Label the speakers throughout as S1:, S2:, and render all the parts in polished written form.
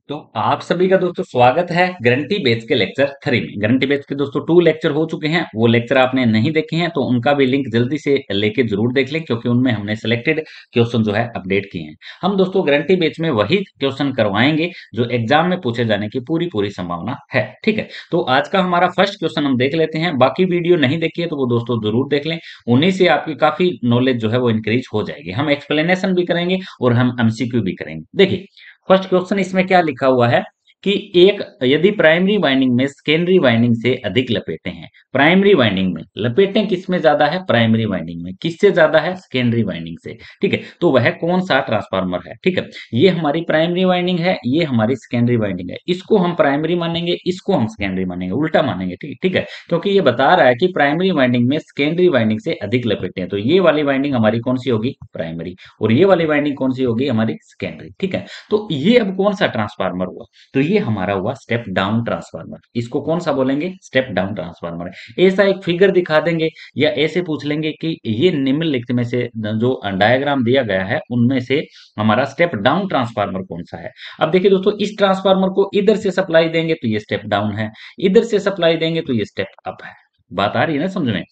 S1: तो आप सभी का दोस्तों स्वागत है गारंटी बेच के लेक्चर 3 में। गारंटी बेच के दोस्तों 2 लेक्चर हो चुके हैं। वो लेक्चर आपने नहीं देखे हैं तो उनका भी लिंक जल्दी से लेके जरूर देख लें, क्योंकि उनमें हमने सिलेक्टेड क्वेश्चन जो है अपडेट किए हैं। हम दोस्तों गारंटी बेच में वही क्वेश्चन करवाएंगे जो एग्जाम में पूछे जाने की पूरी पूरी संभावना है। ठीक है, तो आज का हमारा फर्स्ट क्वेश्चन हम देख लेते हैं। बाकी वीडियो नहीं देखी है तो वो दोस्तों जरूर देख लें, उन्हीं से आपकी काफी नॉलेज जो है वो इंक्रीज हो जाएगी। हम एक्सप्लेनेशन भी करेंगे और हम एमसीक्यू भी करेंगे। देखिए, फर्स्ट क्वेश्चन इसमें क्या लिखा हुआ है कि एक यदि प्राइमरी वाइंडिंग में सेकेंडरी वाइंडिंग से अधिक लपेटें हैं। प्राइमरी वाइंडिंग में लपेटें किसमें ज्यादा है? प्राइमरी वाइंडिंग में। किससे ज्यादा है? सेकेंडरी वाइंडिंग से। ठीक है, तो वह कौन सा ट्रांसफार्मर है? ठीक है, ये हमारी प्राइमरी वाइंडिंग है, ये हमारी सेकेंडरी वाइंडिंग है। इसको हम प्राइमरी मानेंगे, इसको हम सेकेंडरी मानेंगे, उल्टा मानेंगे। ठीक ठीक है, क्योंकि ये बता रहा है कि प्राइमरी वाइंडिंग में सेकेंडरी वाइंडिंग से अधिक लपेटें हैं, तो ये वाली वाइंडिंग हमारी कौन सी होगी? प्राइमरी। और ये वाली वाइंडिंग कौन सी होगी? हमारी सेकेंडरी। ठीक है, तो ये अब कौन सा ट्रांसफार्मर हुआ? तो ये हमारा हुआ स्टेप डाउन ट्रांसफार्मर। इसको कौन सा बोलेंगे? Step down transformer. ऐसा एक फिगर दिखा देंगे या ऐसे पूछ लेंगे कि ये निम्नलिखित में से जो डायग्राम दिया गया है उनमें से हमारा स्टेप डाउन ट्रांसफार्मर कौन सा है। अब देखिए दोस्तों, इस ट्रांसफार्मर को इधर से सप्लाई देंगे तो ये स्टेप डाउन है, इधर से सप्लाई देंगे तो ये स्टेप अप है। बात आ रही है ना समझ में?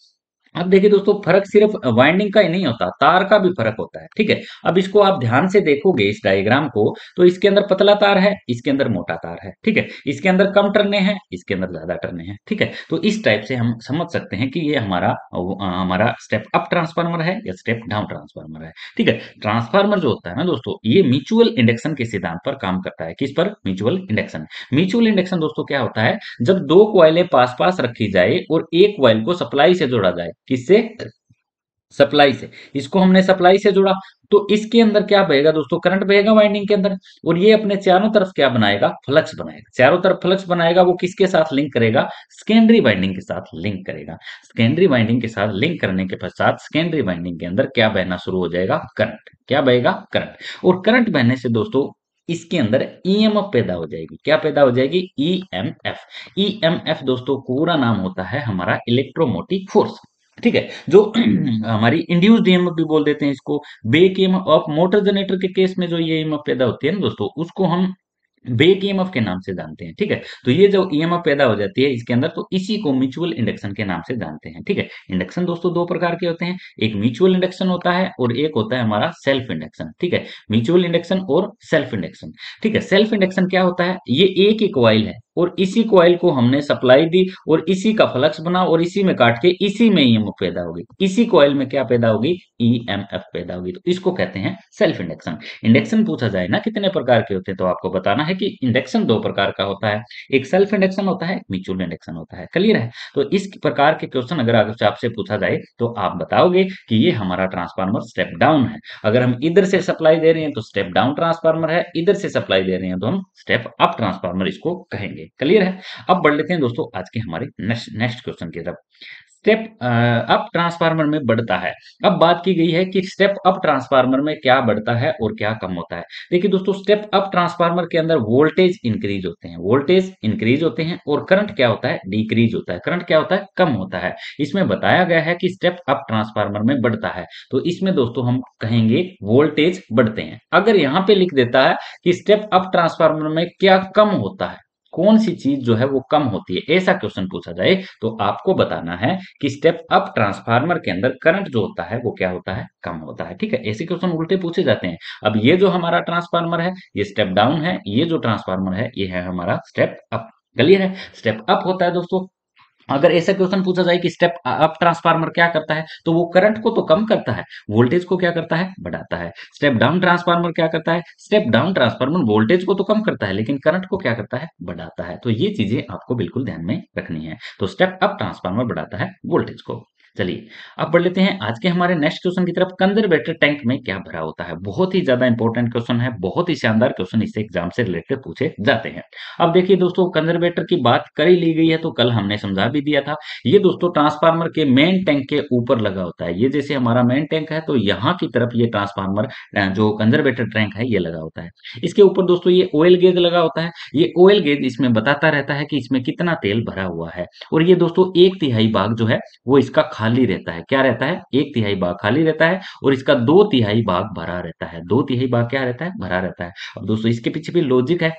S1: अब देखिए दोस्तों, फर्क सिर्फ वाइंडिंग का ही नहीं होता, तार का भी फर्क होता है। ठीक है, अब इसको आप ध्यान से देखोगे इस डायग्राम को, तो इसके अंदर पतला तार है, इसके अंदर मोटा तार है। ठीक है, इसके अंदर कम टर्ने हैं, इसके अंदर ज्यादा टर्ने हैं। ठीक है, तो इस टाइप से हम समझ सकते हैं कि ये हमारा स्टेप अप ट्रांसफार्मर है या स्टेप डाउन ट्रांसफार्मर है। ठीक है, ट्रांसफार्मर जो होता है ना दोस्तों, ये म्यूचुअल इंडक्शन के सिद्धांत पर काम करता है। किस पर? Mutual induction. म्यूचुअल इंडक्शन दोस्तों क्या होता है? जब दो कॉइलें पास पास रखी जाए और एक कॉइल को सप्लाई से जोड़ा जाए। किससे? सप्लाई से। इसको हमने सप्लाई से जोड़ा, तो इसके अंदर क्या बहेगा दोस्तों? करंट बहेगा वाइंडिंग के अंदर। और ये अपने चारों तरफ क्या बनाएगा? फ्लक्स बनाएगा। चारों तरफ फ्लक्स बनाएगा, वो किसके साथ लिंक करेगा? सेकेंडरी वाइंडिंग के साथ लिंक करेगा। सेकेंडरी वाइंडिंग के साथ लिंक करने के पश्चात सेकेंडरी वाइंडिंग के अंदर क्या बहना शुरू हो जाएगा? करंट। क्या बहेगा? करंट। और करंट बहने से दोस्तों इसके अंदर ईएमएफ पैदा हो जाएगी। क्या पैदा हो जाएगी? ईएमएफ। ईएमएफ दोस्तों पूरा नाम होता है हमारा इलेक्ट्रोमोटिव फोर्स। ठीक है, जो हमारी इंड्यूस्ड ईएमएफ भी बोल देते हैं इसको। Back EMF of motor generator के केस में जो ये ईएमएफ पैदा होती है ना दोस्तों, उसको हम बेक ईएमएफ के नाम से जानते हैं। ठीक है, तो ये जो ईएमएफ पैदा हो जाती है इसके अंदर, तो इसी को म्यूचुअल इंडक्शन के नाम से जानते हैं। ठीक है, इंडक्शन दोस्तों दो प्रकार के होते हैं, एक म्यूचुअल इंडक्शन होता है और एक होता है हमारा सेल्फ इंडक्शन। ठीक है, म्यूचुअल इंडक्शन और सेल्फ इंडक्शन। ठीक है, सेल्फ इंडक्शन क्या होता है? ये एक ही कॉइल है और इसी कॉइल को हमने सप्लाई दी और इसी का फ्लक्स बना और इसी में काट के इसी में ईएमएफ पैदा होगी। इसी कॉइल में क्या पैदा होगी? ईएमएफ पैदा होगी। तो इसको कहते हैं सेल्फ इंडक्शन। इंडक्शन पूछा जाए ना कितने प्रकार के होते हैं, तो आपको बताना है कि इंडक्शन दो प्रकार का होता है, एक सेल्फ इंडक्शन होता है, एक म्यूचुअल इंडक्शन होता है। क्लियर है? तो इस प्रकार के क्वेश्चन अगर आपसे पूछा जाए तो आप बताओगे कि ये हमारा ट्रांसफार्मर स्टेप डाउन है। अगर हम इधर से सप्लाई दे रहे हैं तो स्टेप डाउन ट्रांसफार्मर है, इधर से सप्लाई दे रहे हैं तो हम स्टेप अप ट्रांसफार्मर इसको कहेंगे। क्लियर है? अब बढ़ लेते हैं दोस्तों आज के हमारे नेक्स्ट नेक्स्ट क्वेश्चन की तरफ। स्टेप अप ट्रांसफार्मर में बढ़ता है। अब बात की गई है कि स्टेप अप ट्रांसफार्मर में क्या बढ़ता है और क्या कम होता है। देखिए दोस्तों, स्टेप अप ट्रांसफार्मर के अंदर वोल्टेज इंक्रीज होते हैं, वोल्टेज इंक्रीज होते हैं, और करंट क्या होता है? डिक्रीज होता है। करंट क्या होता है? कम होता है। इसमें बताया गया है कि स्टेप अप ट्रांसफार्मर में बढ़ता है, तो इसमें दोस्तों हम कहेंगे वोल्टेज बढ़ते हैं। अगर यहां पे लिख देता है कि स्टेप अप ट्रांसफार्मर में क्या कम होता है, कौन सी चीज जो है वो कम होती है, ऐसा क्वेश्चन पूछा जाए तो आपको बताना है कि स्टेप अप ट्रांसफार्मर के अंदर करंट जो होता है वो क्या होता है? कम होता है। ठीक है, ऐसे क्वेश्चन उल्टे पूछे जाते हैं। अब ये जो हमारा ट्रांसफार्मर है ये स्टेप डाउन है, ये जो ट्रांसफार्मर है ये है हमारा स्टेप अप। क्लियर है? स्टेप अप होता है दोस्तों। अगर ऐसा क्वेश्चन पूछा जाए कि स्टेप अप ट्रांसफार्मर क्या करता है, तो वो करंट को तो कम करता है, वोल्टेज को क्या करता है? बढ़ाता है। स्टेप डाउन ट्रांसफार्मर क्या करता है? स्टेप डाउन ट्रांसफार्मर वोल्टेज को तो कम करता है लेकिन करंट को क्या करता है? बढ़ाता है। तो ये चीजें आपको बिल्कुल ध्यान में रखनी है। तो स्टेप अप ट्रांसफार्मर बढ़ाता है वोल्टेज को। चलिए, अब बढ़ लेते हैं आज के हमारे नेक्स्ट क्वेश्चन की तरफ। कंजर्वेटर टैंक में क्या भरा होता है? बहुत ही ज्यादा इंपॉर्टेंट क्वेश्चन है, बहुत ही शानदार क्वेश्चन इससे एग्जाम से रिलेटेड पूछे जाते हैं। अब देखिए दोस्तों, कंजर्वेटर की बात कर ही ली गई है तो कल हमने समझा भी दिया था। ये दोस्तों ट्रांसफार्मर के मेन टैंक के ऊपर लगा होता है। ये जैसे हमारा मेन टैंक है तो यहाँ की तरफ ये ट्रांसफार्मर जो कंजर्वेटर टैंक है ये लगा होता है। इसके ऊपर दोस्तों ये ऑयल गेज लगा होता है। ये ऑयल गेज इसमें बताता रहता है कि इसमें कितना तेल भरा हुआ है। और ये दोस्तों एक तिहाई भाग जो है वो इसका खाली रहता है। क्या रहता है? एक तिहाई भाग खाली रहता है और इसका दो तिहाई भाग भरा रहता है। दो तिहाई भाग क्या रहता है? भरा रहता है। अब दोस्तों इसके पीछे भी लॉजिक है।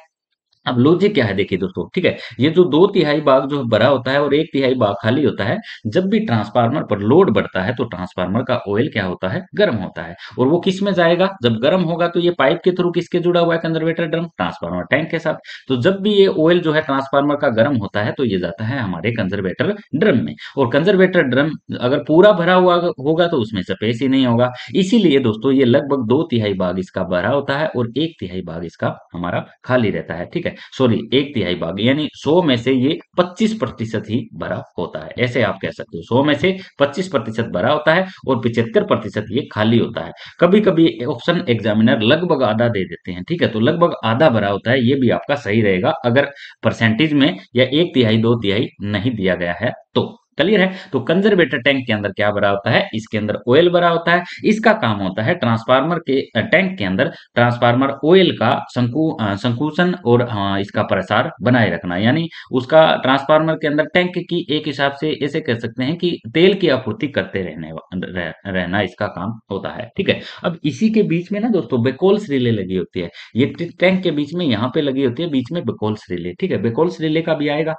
S1: अब लॉजिक क्या है देखिए दोस्तों, ठीक है, ये जो 2/3 भाग जो भरा होता है और 1/3 भाग खाली होता है, जब भी ट्रांसफार्मर पर लोड बढ़ता है तो ट्रांसफार्मर का ऑयल क्या होता है, गर्म होता है। और वो किस में जाएगा, जब गर्म होगा तो ये पाइप के थ्रू किसके जुड़ा हुआ है, कंजर्वेटर ड्रम, ट्रांसफार्मर टैंक के साथ। तो जब भी ये ऑयल जो है ट्रांसफार्मर का गर्म होता है तो ये जाता है हमारे कंजर्वेटर ड्रम में। और कंजर्वेटर ड्रम अगर पूरा भरा हुआ होगा तो उसमें स्पेस ही नहीं होगा। इसीलिए दोस्तों ये लगभग 2/3 भाग इसका भरा होता है और 1/3 भाग इसका हमारा खाली रहता है, ठीक है। सॉरी, 1/3 भाग यानी 100 में से ये 25% ही भरा होता है, ऐसे आप कह सकते हो। 100 में से 25% भरा होता है और 75% ये खाली होता है। कभी कभी ऑप्शन एग्जामिनर लगभग आधा दे देते हैं, ठीक है, तो लगभग आधा भरा होता है, ये भी आपका सही रहेगा अगर परसेंटेज में या 1/3 2/3 नहीं दिया गया है तो। क्लियर है। तो कंजर्वेटर टैंक के अंदर क्या भरा होता है, इसके अंदर ऑयल भरा होता है। इसका काम होता है ट्रांसफार्मर के टैंक के अंदर ट्रांसफार्मर ऑयल का संकुचन और इसका प्रसार बनाए रखना, यानी उसका ट्रांसफार्मर के अंदर टैंक की एक हिसाब से ऐसे कह सकते हैं कि तेल की आपूर्ति करते रहना इसका काम होता है, ठीक है। अब इसी के बीच में ना दोस्तों बेकोल्स रिले लगी होती है, ये टैंक के बीच में यहाँ पे लगी होती है, बीच में बेकोल्स रिले, ठीक है, बेकोल्स रिले का भी आएगा,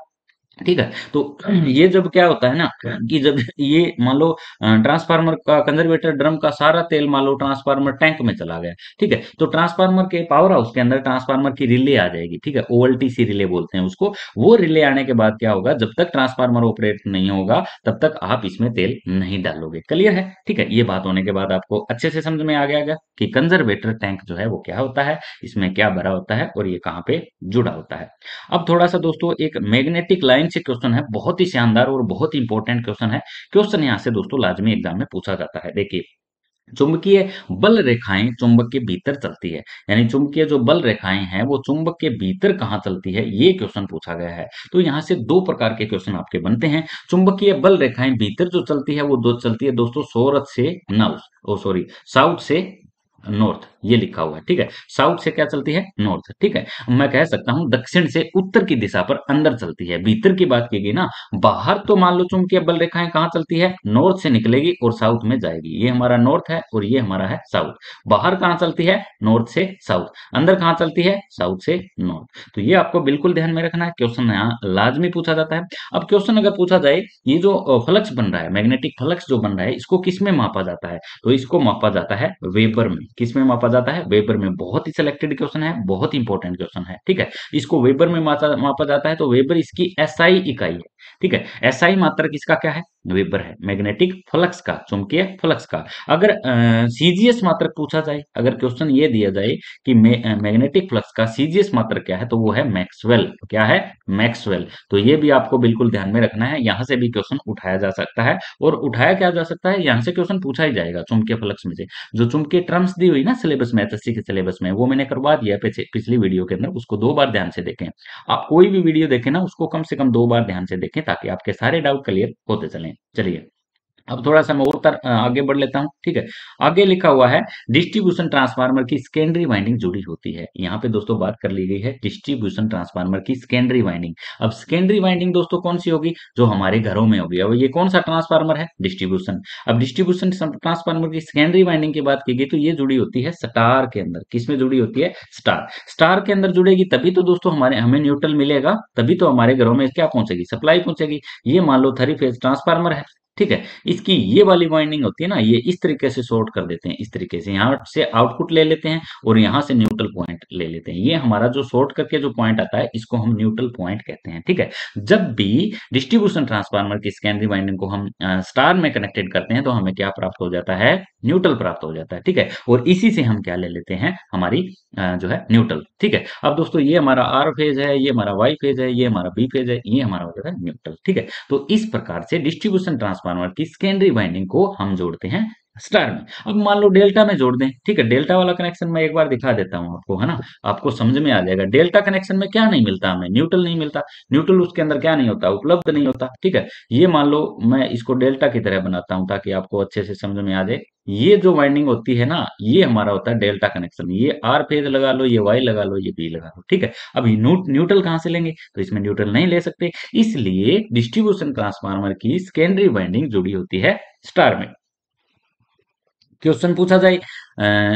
S1: ठीक है। तो ये जब क्या होता है ना कि जब ये मान लो ट्रांसफार्मर का कंजर्वेटर ड्रम का सारा तेल मान लो ट्रांसफार्मर टैंक में चला गया, ठीक है, तो ट्रांसफार्मर के पावर हाउस के अंदर ट्रांसफार्मर की रिले आ जाएगी, ठीक है, ओवल्टीसी रिले बोलते हैं उसको। वो रिले आने के बाद क्या होगा, जब तक ट्रांसफार्मर ऑपरेट नहीं होगा तब तक आप इसमें तेल नहीं डालोगे। क्लियर है, ठीक है। ये बात होने के बाद आपको अच्छे से समझ में आ गया कि कंजर्वेटर टैंक जो है वो क्या होता है, इसमें क्या भरा होता है और ये कहाँ पे जुड़ा होता है। अब थोड़ा सा दोस्तों एक मैग्नेटिक लाइन से क्वेश्चन है, बहुत ही शानदार और बहुत ही इंपॉर्टेंट क्वेश्चन है। क्वेश्चन यहाँ से दोस्तों लाजमी एग्जाम में पूछा जाता है। देखिए, चुंबकीय बल रेखाएं चुंबक के भीतर चलती है, यानी चुंबकीय जो बल रेखाएं हैं वो चुंबक के भीतर कहाँ चलती है, ये क्वेश्चन पूछा गया है। तो यहाँ से दो प्रकार के क्वेश्चन आपके बनते हैं। चुंबकीय बल रेखाएं भीतर जो चलती है वो दो चलती है दोस्तों, सौरथ से नॉर्थ, ओ सॉरी, साउथ से नॉर्थ, ये लिखा हुआ है, ठीक है। साउथ से क्या चलती है, नॉर्थ, ठीक है। मैं कह सकता हूं दक्षिण से उत्तर की दिशा पर अंदर चलती है। भीतर की बात की गई ना, बाहर तो मान लो चुंबकीय बल रेखाएं कहाँ चलती है, नॉर्थ से निकलेगी और साउथ में जाएगी। ये हमारा नॉर्थ है और ये हमारा है साउथ। बाहर कहाँ चलती है, नॉर्थ से साउथ। अंदर कहाँ चलती है, साउथ से नॉर्थ। तो ये आपको बिल्कुल ध्यान में रखना है, क्वेश्चन यहाँ लाजमी पूछा जाता है। अब क्वेश्चन अगर पूछा जाए ये जो फ्लक्स बन रहा है, मैग्नेटिक फ्लक्स जो बन रहा है, इसको किस में मापा जाता है, तो इसको मापा जाता है वेबर में। किस में मापा जाता है, वेबर में। बहुत ही सिलेक्टेड क्वेश्चन है, बहुत इंपॉर्टेंट क्वेश्चन है, ठीक है। इसको वेबर में मापा जाता है, तो वेबर इसकी एसआई इकाई है, ठीक है। एसआई मात्रक इसका क्या है, वेबर है, मैग्नेटिक फ्लक्स का, चुंबकीय फ्लक्स का। अगर सीजीएस मात्रक पूछा जाए, अगर क्वेश्चन ये दिया जाए कि मैग्नेटिक फ्लक्स का सीजीएस मात्रक क्या है, तो वो है मैक्सवेल। क्या है, मैक्सवेल। तो ये भी आपको बिल्कुल ध्यान में रखना है, यहां से भी क्वेश्चन उठाया जा सकता है। और उठाया क्या जा सकता है, यहां से क्वेश्चन पूछा ही जाएगा चुंबकीय फ्लक्स में से। जो चुंबकीय टर्म्स दी हुई ना सिलेबस में, एसएससी के सिलेबस में, वो मैंने करवा दिया पिछली वीडियो के अंदर, उसको 2 बार ध्यान से देखें। आप कोई भी वीडियो देखें ना, उसको कम से कम 2 बार ध्यान से देखें ताकि आपके सारे डाउट क्लियर होते चलें। चलिए, अब थोड़ा सा मैं और आगे बढ़ लेता हूं, ठीक है। आगे लिखा हुआ है डिस्ट्रीब्यूशन ट्रांसफार्मर की सेकेंडरी वाइंडिंग जुड़ी होती है। यहाँ पे दोस्तों बात कर ली गई है डिस्ट्रीब्यूशन ट्रांसफार्मर की सेकेंडरी वाइंडिंग। अब सेकेंडरी वाइंडिंग दोस्तों कौन सी होगी, जो हमारे घरों में होगी। अब ये कौन सा ट्रांसफार्मर है, डिस्ट्रीब्यूशन। अब डिस्ट्रीब्यूशन ट्रांसफार्मर की सेकेंडरी वाइंडिंग की बात की गई तो ये जुड़ी होती है स्टार के अंदर। किसमें जुड़ी होती है, स्टार। स्टार के अंदर जुड़ेगी तभी तो दोस्तों हमें न्यूट्रल मिलेगा, तभी तो हमारे घरों में क्या पहुंचेगी, सप्लाई पहुंचेगी। ये मान लो 3 फेज ट्रांसफार्मर है, ठीक है। इसकी ये वाली वाइंडिंग होती है ना, ये इस तरीके से शॉर्ट कर देते हैं, इस तरीके से यहाँ से आउटपुट ले लेते हैं और यहाँ से न्यूट्रल पॉइंट ले लेते हैं। ये हमारा जो शॉर्ट करके जो पॉइंट आता है इसको हम न्यूट्रल पॉइंट कहते हैं, ठीक है। जब भी डिस्ट्रीब्यूशन ट्रांसफार्मर की सेकेंडरी वाइंडिंग को हम स्टार में कनेक्टेड करते हैं तो हमें क्या प्राप्त हो जाता है, न्यूट्रल प्राप्त हो जाता है, ठीक है। और इसी से हम क्या ले लेते हैं, हमारी जो है न्यूट्रल, ठीक है। अब दोस्तों ये हमारा आर फेज है, ये हमारा वाई फेज है, ये हमारा बी फेज है, ये हमारा हो जाता है न्यूट्रल, ठीक है। तो इस प्रकार से डिस्ट्रीब्यूशन ट्रांसफार्मर की सेकेंडरी वाइंडिंग को हम जोड़ते हैं स्टार में। अब मान लो डेल्टा में जोड़ दें, ठीक है। डेल्टा वाला कनेक्शन मैं एक बार दिखा देता हूं आपको, है ना, आपको समझ में आ जाएगा। डेल्टा कनेक्शन में क्या नहीं मिलता हमें, न्यूट्रल नहीं मिलता। न्यूट्रल उसके अंदर क्या नहीं होता, उपलब्ध नहीं होता, ठीक है। ये मान लो मैं इसको डेल्टा की तरह बनाता हूं ताकि आपको अच्छे से समझ में आ जाए। ये जो वाइंडिंग होती है ना, ये हमारा होता है डेल्टा कनेक्शन। ये आर फेज लगा लो, ये वाई लगा लो, ये बी लगा लो, ठीक है। अब न्यूट्रल कहां से लेंगे, तो इसमें न्यूट्रल नहीं ले सकते, इसलिए डिस्ट्रीब्यूशन ट्रांसफार्मर की सेकेंडरी वाइंडिंग जुड़ी होती है स्टार में। क्वेश्चन पूछा जाए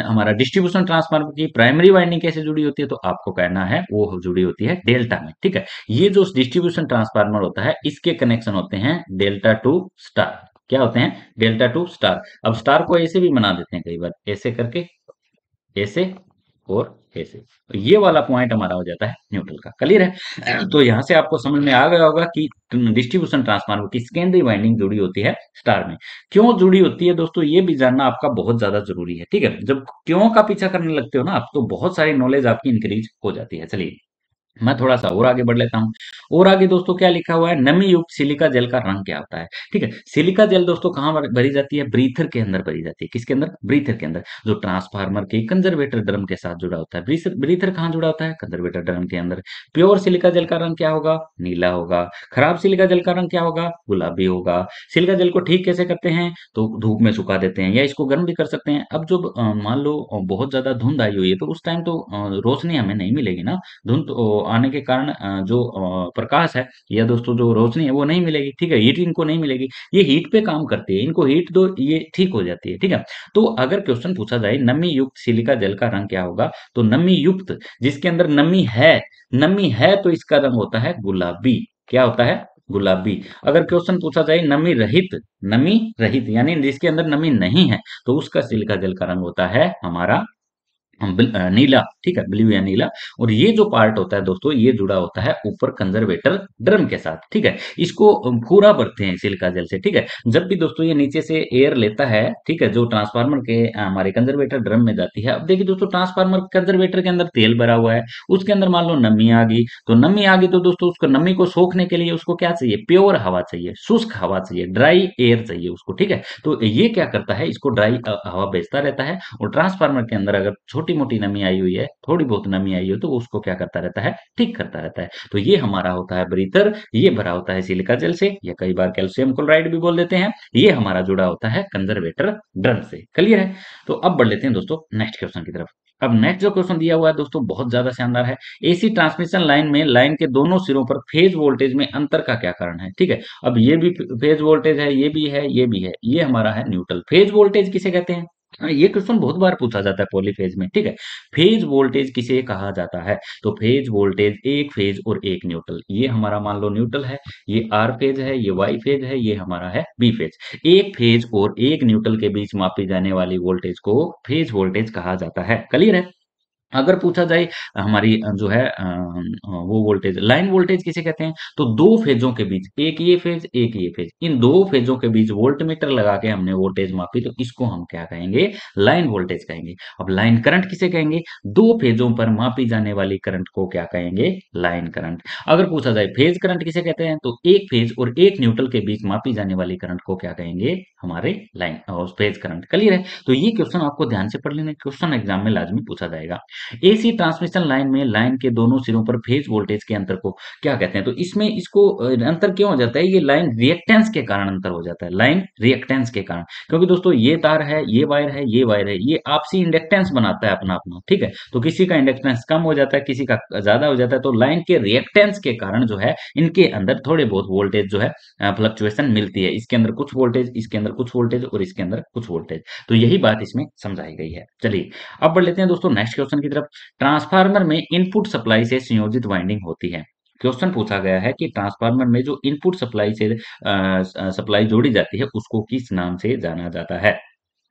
S1: हमारा डिस्ट्रीब्यूशन ट्रांसफार्मर की प्राइमरी वाइंडिंग कैसे जुड़ी होती है, तो आपको कहना है वो जुड़ी होती है डेल्टा में। ठीक है, ये जो डिस्ट्रीब्यूशन ट्रांसफार्मर होता है इसके कनेक्शन होते हैं डेल्टा टू स्टार। क्या होते हैं? Delta two star. अब स्टार को ऐसे भी बना देते हैं कई बार, ऐसे करके, ऐसे और ऐसे, तो ये वाला पॉइंट हमारा हो जाता है न्यूट्रल का। क्लियर है? तो यहां से आपको समझ में आ गया होगा कि डिस्ट्रीब्यूशन ट्रांसफार्मर की सेकेंडरी वाइंडिंग जुड़ी होती है स्टार में। क्यों जुड़ी होती है दोस्तों, ये भी जानना आपका बहुत ज्यादा जरूरी है। ठीक है, जब क्यों का पीछा करने लगते हो ना आप, तो बहुत सारी नॉलेज आपकी इंक्रीज हो जाती है। चलिए मैं थोड़ा सा और आगे बढ़ लेता हूँ। और आगे दोस्तों क्या लिखा हुआ है, नमी युक्त सिलिका जेल का रंग क्या होता है? ठीक है, सिलिका जेल दोस्तों कहाँ भरी जाती है? ब्रीथर के अंदर भरी जाती है। किसके अंदर? ब्रीथर के अंदर, जो ट्रांसफार्मर के कंजर्वेटर ड्रम के साथ जुड़ा होता है। ब्रीथर ब्रीथर कहाँ जुड़ा होता है? कंजर्वेटर ड्रम के अंदर। प्योर सिलिका जेल का रंग क्या होगा? नीला होगा। खराब सिलिका जेल का रंग क्या होगा? गुलाबी होगा। सिलिका जेल को ठीक कैसे करते हैं? तो धूप में सुखा देते हैं या इसको गर्म भी कर सकते हैं। अब जब मान लो बहुत ज्यादा धुंध आई हुई है, तो उस टाइम तो रोशनी हमें नहीं मिलेगी ना। धुंध आने के कारण जो प्रकाश है या दोस्तों जो रोशनी है वो नहीं मिलेगी। ठीक है, हीट इनको नहीं मिलेगी, ये हीट पे काम करती है, इनको हीट दो ये ठीक हो जाती है। ठीक है, तो अगर क्वेश्चन पूछा जाए नमी युक्त सिलिका जल का रंग क्या होगा, तो नमी युक्त जिसके अंदर नमी है, नमी है तो इसका रंग होता है गुलाबी। क्या होता है? गुलाबी। अगर क्वेश्चन पूछा जाए नमी रहित, नमी रहित यानी जिसके अंदर नमी नहीं है, तो उसका सिलिका जल का रंग होता है हमारा नीला। ठीक है, ब्लू या नीला। और ये जो पार्ट होता है दोस्तों, ये जुड़ा होता है ऊपर कंजर्वेटर ड्रम के साथ। ठीक है, इसको पूरा भरते हैं सिलिका जेल से। ठीक है, जब भी दोस्तों ये नीचे से एयर लेता है, ठीक है, जो ट्रांसफार्मर के हमारे कंजर्वेटर ड्रम में जाती है। अब देखिए दोस्तों, ट्रांसफार्मर कंजर्वेटर के अंदर तेल भरा हुआ है, उसके अंदर मान लो नमी आ गई, तो नमी आ गई तो दोस्तों उसको नमी को सोखने के लिए उसको क्या चाहिए? प्योर हवा चाहिए, शुष्क हवा चाहिए, ड्राई एयर चाहिए उसको। ठीक है, तो ये क्या करता है, इसको ड्राई हवा भेजता रहता है। और ट्रांसफार्मर के अंदर अगर छोटी मोटी नमी आई हुई है, थोड़ी बहुत नमी आई हो, तो वो उसको क्या करता रहता है? ठीक करता रहता है। तो ये हमारा होता है ब्रीथर, ये भरा होता है सिलिका जेल से, या कई बार कैल्शियम क्लोराइड भी बोल देते हैं। ये हमारा जुड़ा होता है कंजर्वेटर ड्रम से। क्लियर है? तो अब बढ़ लेते हैं दोस्तों नेक्स्ट क्वेश्चन की तरफ। अब नेक्स्ट जो क्वेश्चन दिया हुआ है दोस्तों बहुत ज्यादा शानदार है। एसी ट्रांसमिशन लाइन में लाइन के दोनों सिरों पर फेज वोल्टेज में अंतर का क्या कारण है? ठीक है, अब ये भी फेज वोल्टेज है, ये भी है, ये भी है, ये हमारा है न्यूट्रल। फेज वोल्टेज किसे कहते हैं? ये क्वेश्चन बहुत बार पूछा जाता है पॉलीफेज में। ठीक है, फेज वोल्टेज किसे कहा जाता है? तो फेज वोल्टेज एक फेज और एक न्यूट्रल, ये हमारा मान लो न्यूट्रल है, ये आर फेज है, ये वाई फेज है, ये हमारा है बी फेज। एक फेज और एक न्यूट्रल के बीच मापी जाने वाली वोल्टेज को फेज वोल्टेज कहा जाता है। क्लियर है? अगर पूछा जाए हमारी जो है वो वोल्टेज, लाइन वोल्टेज किसे कहते हैं? तो दो फेजों के बीच, एक ये फेज एक ये फेज, इन दो फेजों के बीच वोल्ट मीटर लगा के हमने वोल्टेज मापी, तो इसको हम क्या कहेंगे? लाइन वोल्टेज कहेंगे। अब लाइन करंट किसे कहेंगे? दो फेजों पर मापी जाने वाली करंट को क्या कहेंगे? Line current. अगर पूछा जाए फेज करंट किसे कहते हैं, तो एक फेज और एक न्यूट्रल के बीच मापी जाने वाली करंट को क्या कहेंगे? हमारे लाइन और फेज करंट। क्लियर है? तो ये क्वेश्चन आपको ध्यान से पढ़ लेना, क्वेश्चन एग्जाम में लाजमी पूछा जाएगा। एसी ट्रांसमिशन लाइन में लाइन के दोनों सिरों पर फेज वोल्टेज के अंतर को क्या कहते हैं? तो इसमें इसको अंतर क्यों हो जाता है? ये लाइन रिएक्टेंस के कारण अंतर हो जाता है, लाइन रिएक्टेंस के कारण। क्योंकि दोस्तों ये तार है, ये वायर है, ये वायर है, ये आपसी इंडक्टेंस बनाता है अपना अपना। ठीक है, तो किसी का इंडक्टेंस कम हो जाता है, किसी का ज्यादा हो जाता है, तो लाइन के रिएक्टेंस के कारण जो है इनके अंदर थोड़े बहुत वोल्टेज जो है फ्लक्चुएशन मिलती है। इसके अंदर कुछ वोल्टेज, इसके अंदर कुछ वोल्टेज और इसके अंदर कुछ वोल्टेज। तो यही बात इसमें समझाई गई है। चलिए अब बढ़ लेते हैं दोस्तों नेक्स्ट क्वेश्चन की तरफ। ट्रांसफार्मर में इनपुट सप्लाई से संयोजित वाइंडिंग होती है। क्वेश्चन पूछा गया है कि ट्रांसफार्मर में जो इनपुट सप्लाई से सप्लाई जोड़ी जाती है उसको किस नाम से जाना जाता है?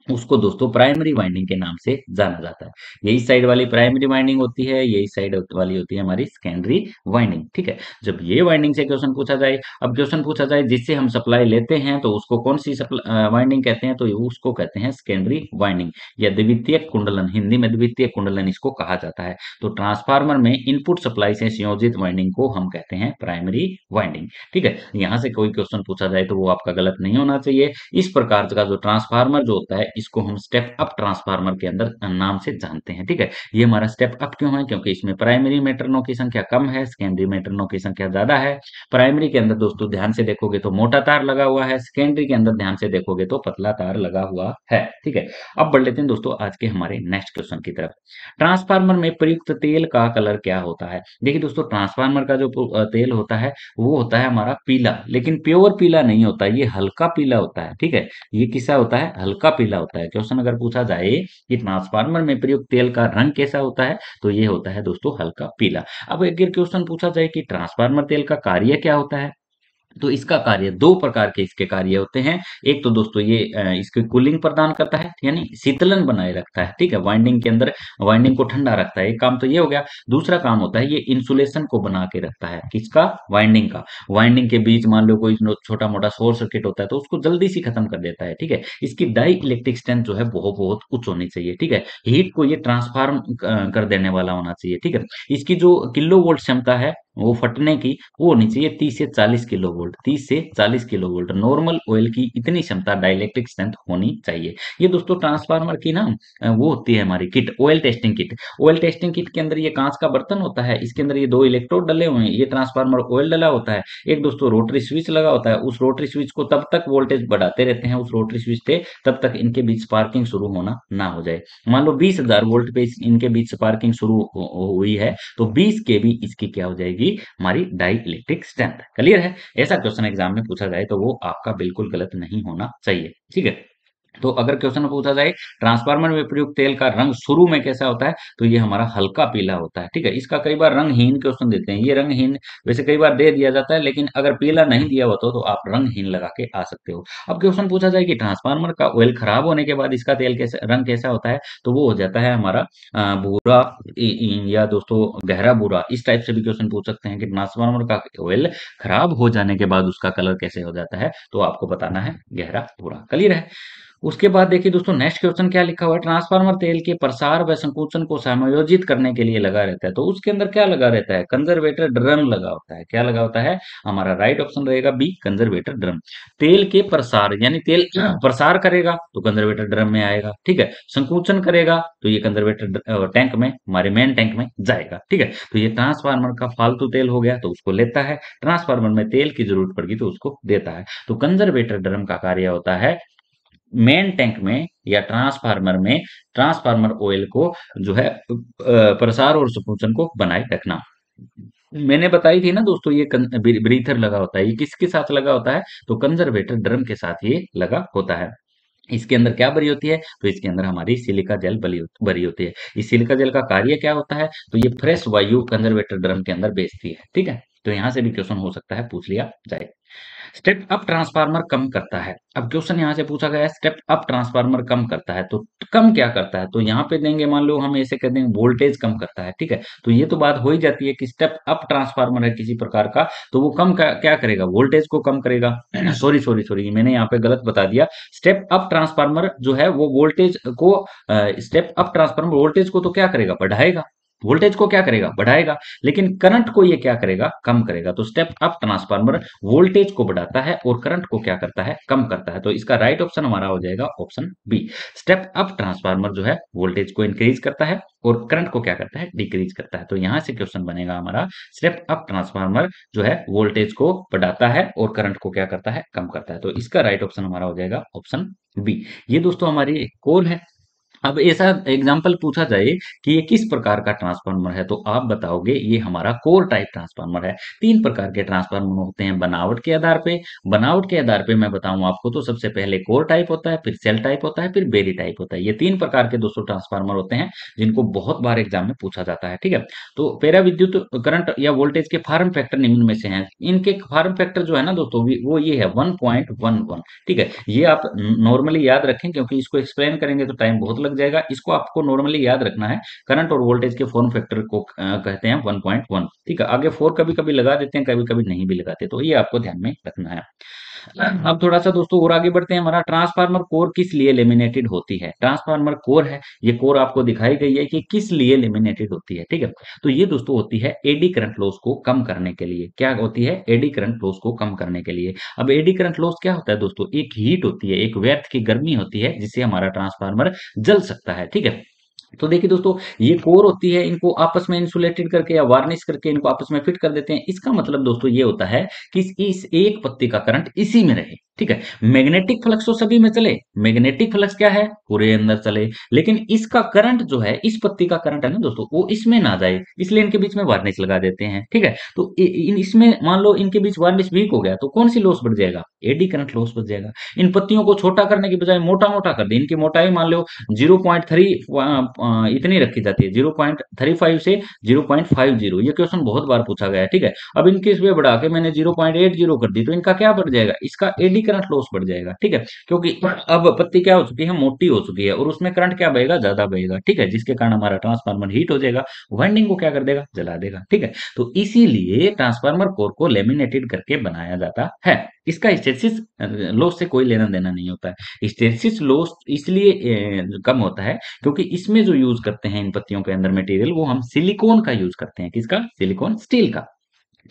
S1: उसको दोस्तों प्राइमरी वाइंडिंग के नाम से जाना जाता है। यही साइड वाली प्राइमरी वाइंडिंग होती है, यही साइड वाली होती है हमारी सेकेंडरी वाइंडिंग। ठीक है, जब ये वाइंडिंग से क्वेश्चन पूछा जाए, अब क्वेश्चन पूछा जाए जिससे हम सप्लाई लेते हैं तो उसको कौन सी वाइंडिंग कहते हैं? तो उसको कहते हैं सेकेंडरी वाइंडिंग या द्वितीय कुंडलन, हिंदी में द्वितीय कुंडलन इसको कहा जाता है। तो ट्रांसफार्मर में इनपुट सप्लाई से संयोजित वाइंडिंग को हम कहते हैं प्राइमरी वाइंडिंग। ठीक है, यहाँ से कोई क्वेश्चन पूछा जाए तो वो आपका गलत नहीं होना चाहिए। इस प्रकार का जो ट्रांसफार्मर जो होता है इसको हम स्टेप अप ट्रांसफार्मर के अंदर नाम से जानते हैं। ठीक है, ये हमारा स्टेप अप क्यों है? क्योंकि इसमें प्राइमरी में टर्नों की संख्या कम है, सेकेंडरी में टर्नों की संख्या ज्यादा है। प्राइमरी के अंदर दोस्तों ध्यान से देखोगे तो मोटा तार लगा हुआ है, सेकेंडरी के अंदर ध्यान से देखोगे तो पतला तार लगा हुआ है। ठीक है, अब बढ़ लेते हैं दोस्तों आज के हमारे नेक्स्ट क्वेश्चन की तरफ। ट्रांसफार्मर में प्रयुक्त तेल का कलर क्या होता है? देखिए दोस्तों, ट्रांसफार्मर का जो तेल होता है वो होता है हमारा पीला, लेकिन प्योर पीला नहीं होता, ये हल्का पीला होता है। ठीक है, ये किसा होता है? हल्का पीला होता है? क्वेश्चन अगर पूछा जाए कि ट्रांसफार्मर में प्रयुक्त तेल का रंग कैसा होता है, तो ये होता है दोस्तों हल्का पीला। अब अगर क्वेश्चन पूछा जाए कि ट्रांसफार्मर तेल का कार्य क्या होता है, तो इसका कार्य दो प्रकार के इसके कार्य होते हैं। एक तो दोस्तों ये इसकी कूलिंग प्रदान करता है, यानी शीतलन बनाए रखता है, ठीक है, वाइंडिंग के अंदर वाइंडिंग को ठंडा रखता है, एक काम तो ये हो गया। दूसरा काम होता है ये इंसुलेशन को बना के रखता है, किसका? वाइंडिंग का। वाइंडिंग के बीच मान लो कोई छोटा मोटा शॉर्ट सर्किट होता है तो उसको जल्दी से खत्म कर देता है, ठीक है। इसकी डाई इलेक्ट्रिक स्ट्रेंथ जो है बहुत बहुत उच्च होनी चाहिए, ठीक है। हीट को ये ट्रांसफार्म कर देने वाला होना चाहिए, ठीक है। इसकी जो किलो वोल्ट क्षमता है वो फटने की, वो होनी चाहिए 30 से 40 किलो वोल्ट, 30 से 40 किलो वोल्ट नॉर्मल ऑयल की इतनी क्षमता डाइलेक्ट्रिक स्ट्रेंथ होनी चाहिए। ये दोस्तों ट्रांसफार्मर की ना वो होती है हमारी kit, oil testing kit. Oil testing kit के अंदर ये कांच का बर्तन होता है, इसके अंदर ये दो इलेक्ट्रोड डले हुए हैं, ये ट्रांसफार्मर ऑयल डला होता है, एक दोस्तों रोटरी स्विच लगा होता है। उस रोटरी स्विच को तब तक वोल्टेज बढ़ाते रहते हैं, उस रोटरी स्विच से तब तक इनके बीच स्पार्किंग शुरू होना ना हो जाए। मान लो 20,000 वोल्ट पे इनके बीच स्पार्किंग शुरू हुई है, तो 20 केवी इसकी क्या हो जाएगी? हमारी डाई इलेक्ट्रिक स्ट्रेंथ। क्लियर है? ऐसा क्वेश्चन एग्जाम में पूछा जाए तो वो आपका बिल्कुल गलत नहीं होना चाहिए, ठीक है। तो अगर क्वेश्चन पूछा जाए ट्रांसफार्मर में प्रयुक्त तेल का रंग शुरू में कैसा होता है, तो ये हमारा हल्का पीला होता है, ठीक है। इसका कई बार रंगहीन क्वेश्चन देते हैं, ये रंगहीन वैसे कई बार दे दिया जाता है, लेकिन अगर पीला नहीं दिया होता तो आप रंगहीन लगा के आ सकते हो। अब क्वेश्चन पूछा जाए कि ट्रांसफार्मर का ऑयल खराब होने के बाद इसका तेल कैसे रंग कैसा होता है, तो वो हो जाता है हमारा भूरा या दोस्तों गहरा भूरा। इस टाइप से भी क्वेश्चन पूछ सकते हैं कि ट्रांसफार्मर का ऑयल खराब हो जाने के बाद उसका कलर कैसे हो जाता है, तो आपको बताना है गहरा भूरा। क्लियर है? उसके बाद देखिए दोस्तों नेक्स्ट क्वेश्चन क्या लिखा हुआ है, ट्रांसफार्मर तेल के प्रसार व संकुचन को समायोजित करने के लिए लगा रहता है। तो उसके अंदर क्या लगा रहता है? कंजर्वेटर ड्रम लगा होता है। क्या लगा होता है? हमारा राइट ऑप्शन रहेगा बी, कंजर्वेटर ड्रम। तेल के प्रसार यानी तेल प्रसार करेगा तो कंजर्वेटर ड्रम में आएगा, ठीक है। संकुचन करेगा तो ये कंजर्वेटर टैंक में, हमारे मेन टैंक में जाएगा, ठीक है। तो ये ट्रांसफार्मर का फालतू तेल हो गया तो उसको लेता है, ट्रांसफार्मर में तेल की जरूरत पड़गी तो उसको देता है। तो कंजर्वेटर ड्रम का कार्य होता है मेन टैंक में या ट्रांसफार्मर में ट्रांसफार्मर ऑयल को जो है प्रसार और संकुचन को बनाए रखना। मैंने बताई थी ना दोस्तों ये ब्रीथर लगा होता है, ये किसके साथ लगा होता है? तो कंजर्वेटर ड्रम के साथ ये लगा होता है। इसके अंदर क्या भरी होती है? तो इसके अंदर हमारी सिलिका जेल भरी होती है। इस सिलिका जेल का कार्य क्या होता है? तो ये फ्रेश वायु कंजर्वेटर ड्रम के अंदर भेजती है, ठीक है। तो यहां से भी क्वेश्चन हो सकता है, पूछ लिया जाए। स्टेप अप ट्रांसफार्मर कम करता है। अब क्वेश्चन यहाँ से पूछा गया है स्टेप अप ट्रांसफार्मर कम करता है, तो कम क्या करता है? तो यहाँ पे देंगे, मान लो हम ऐसे कह देंगे वोल्टेज कम करता है, ठीक है। तो ये तो बात हो ही जाती है कि स्टेप अप ट्रांसफार्मर है किसी प्रकार का, तो वो कम क्या करेगा? वोल्टेज को कम करेगा। सॉरी सॉरी सॉरी, मैंने यहाँ पे गलत बता दिया। स्टेप अप ट्रांसफार्मर जो है वो वोल्टेज को स्टेप अप ट्रांसफार्मर वोल्टेज को तो क्या करेगा? बढ़ाएगा। वोल्टेज को क्या करेगा? बढ़ाएगा। लेकिन करंट को ये क्या करेगा? कम करेगा। तो स्टेप अप ट्रांसफार्मर वोल्टेज को बढ़ाता है और करंट को क्या करता है? कम करता है। तो इसका राइट ऑप्शन हमारा हो जाएगा option B. Step up transformer जो है वोल्टेज को इंक्रीज करता है और करंट को क्या करता है? डिक्रीज करता है। तो यहां से क्वेश्चन बनेगा हमारा स्टेप अप ट्रांसफार्मर जो है वोल्टेज को बढ़ाता है और करंट को क्या करता है? कम करता है। तो इसका राइट ऑप्शन हमारा हो जाएगा ऑप्शन बी। ये दोस्तों हमारी कोर है। अब ऐसा एग्जाम्पल पूछा जाए कि ये किस प्रकार का ट्रांसफार्मर है, तो आप बताओगे ये हमारा कोर टाइप ट्रांसफार्मर है। तीन प्रकार के ट्रांसफार्मर होते हैं बनावट के आधार पे। बनावट के आधार पे मैं बताऊं आपको तो सबसे पहले कोर टाइप होता है, फिर सेल टाइप होता है, फिर बेरी टाइप होता है। ये तीन प्रकार के दोस्तों ट्रांसफार्मर होते हैं जिनको बहुत बार एग्जाम में पूछा जाता है, ठीक है। तो पैरा विद्युत करंट या वोल्टेज के फार्म फैक्टर निम्न में से हैं। इनके फार्म फैक्टर जो है ना दोस्तों वो ये है 1.11, ठीक है। ये आप नॉर्मली याद रखें क्योंकि इसको एक्सप्लेन करेंगे तो टाइम बहुत लग जाएगा। इसको आपको नॉर्मली याद रखना है। करंट और वोल्टेज के फॉर्म फैक्टर को कहते हैं 1.1, ठीक है। आगे 4 कभी कभी लगा देते हैं, कभी कभी नहीं भी लगाते, तो ये आपको ध्यान में रखना है। अब थोड़ा सा दोस्तों और आगे बढ़ते हैं। हमारा ट्रांसफार्मर कोर किस लिए लेमिनेटेड होती है? ट्रांसफार्मर कोर है, ये कोर आपको दिखाई गई है कि किस लिए लेमिनेटेड होती है, ठीक है। तो ये दोस्तों होती है एडी करंट लॉस को कम करने के लिए। क्या होती है? एडी करंट लॉस को कम करने के लिए। अब एडी करंट लॉस क्या होता है दोस्तों? एक हीट होती है, एक व्यर्थ की गर्मी होती है जिससे हमारा ट्रांसफार्मर जल सकता है, ठीक है। तो देखिए दोस्तों ये कोर होती है, इनको आपस में इंसुलेटेड करके या वार्निश करके इनको आपस में फिट कर देते हैं। इसका मतलब दोस्तों ये होता है कि इस एक पत्ती का करंट इसी में रहे, ठीक है। मैग्नेटिक फ्लक्स तो सभी में चले, मैग्नेटिक फ्लक्स क्या है, पूरे अंदर चले, लेकिन इसका करंट जो है, इस पत्ती का करंट है ना दोस्तों, वो इसमें ना जाए, इसलिए इनके बीच में वार्निश लगा देते हैं। ठीक है, तो इसमें मान लो इनके बीच वार्निश वीक हो गया तो कौन सी लॉस बढ़ जाएगा, एडी करंट लॉस बढ़ जाएगा। इन पत्तियों को छोटा करने की बजाय मोटा मोटा कर दी, इनकी मोटाई मान लो 0.3 इतनी रखी जाती है, 0.35 से 0.50। ये क्वेश्चन बहुत बार पूछा गया है। ठीक है, अब इनकी इसमें बढ़ा के मैंने 0.80 कर दी, तो इनका क्या बढ़ जाएगा, इसका एडी करंट लॉस बढ़ जाएगा। ठीक है, क्योंकि अब पत्ती क्या हो चुकी है, मोटी हो चुकी है, और उसमें करंट क्या बहेगा, ज्यादा बहेगा। ठीक है, जिसके कारण हमारा ट्रांसफार्मर हीट हो जाएगा, वाइंडिंग को क्या कर देगा, जला देगा। ठीक है, तो इसीलिए ट्रांसफार्मर कोर को लेमिनेटेड करके बनाया जाता है। इसका हिस्टैरिसीस लॉस से कोई लेना देना नहीं होता है। हिस्टैरिसीस लॉस इसलिए कम होता है क्योंकि इसमें जो यूज करते हैं इन पत्तियों के अंदर मटेरियल, वो हम सिलिकॉन का यूज करते हैं। किसका, सिलिकॉन स्टील का।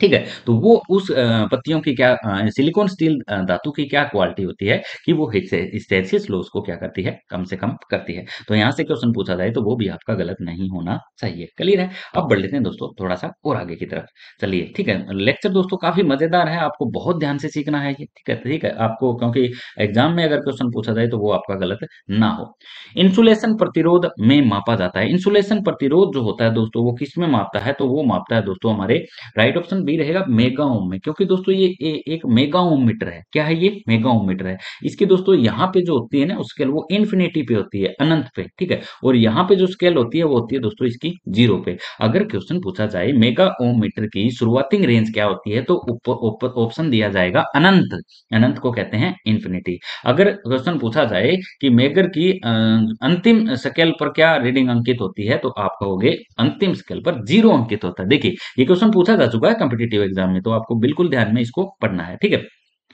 S1: ठीक है, तो वो उस पत्तियों की क्या, सिलिकॉन स्टील धातु की क्या क्वालिटी होती है कि वो हिस्टैरिसीस लॉस को क्या करती है, कम से कम करती है। तो यहाँ से क्वेश्चन पूछा जाए तो वो भी आपका गलत नहीं होना चाहिए। क्लियर है। अब बढ़ लेते हैं दोस्तों थोड़ा सा और आगे की तरफ। चलिए, ठीक है, लेक्चर दोस्तों काफी मजेदार है, आपको बहुत ध्यान से सीखना है ये। ठीक है, ठीक है, आपको क्योंकि एग्जाम में अगर क्वेश्चन पूछा जाए तो वो आपका गलत ना हो। इंसुलेशन प्रतिरोध में मापा जाता है। इंसुलेशन प्रतिरोध जो होता है दोस्तों, वो किस में मापता है, तो वो मापता है दोस्तों हमारे, राइट ऑप्शन बी रहेगा, मेगा ओम में। क्योंकि दोस्तों ये एक मेगा ओम मीटर है। क्या है ये, मेगा ओम मीटर है। इसकी दोस्तों यहाँ पे जो होती है ना स्केल, वो इन्फिनिटी पे होती है, अनंत पे। ठीक है, और यहाँ पे जो स्केल होती है वो होती है दोस्तों इसकी 0 पे। अगर क्वेश्चन पूछा जाए मेगा ओम मीटर की शुरुआती रेंज क्या होती है, तो ऊपर ऑप्शन दिया जाएगा अनंत। अनंत को कहते हैं इन्फिनिटी। अगर क्वेश्चन पूछा जाए कि मेगर की अंतिम स्केल पर क्या रीडिंग अंकित होती है, तो आप कहोगे अंतिम स्केल पर 0 अंकित होता है। देखिए, ये क्वेश्चन पूछा जा चुका है कॉम्पिटिटिव एग्जाम में, तो आपको बिल्कुल ध्यान में इसको पढ़ना है। ठीक है,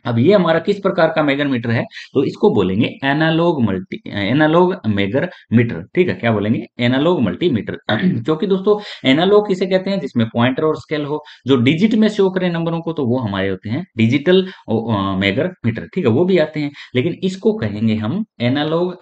S1: अब ये हमारा किस प्रकार का मेगर मीटर है, तो इसको बोलेंगे एनालॉग मेगर मीटर। ठीक है, क्या बोलेंगे, एनालॉग मल्टीमीटर। क्योंकि दोस्तों एनालॉग किसे कहते हैं, जिसमें पॉइंटर और स्केल हो, जो डिजिट में शो करें नंबरों को, तो वो हमारे होते हैं डिजिटल मेगर मीटर। ठीक है, वो भी आते हैं, लेकिन इसको कहेंगे हम एनालॉग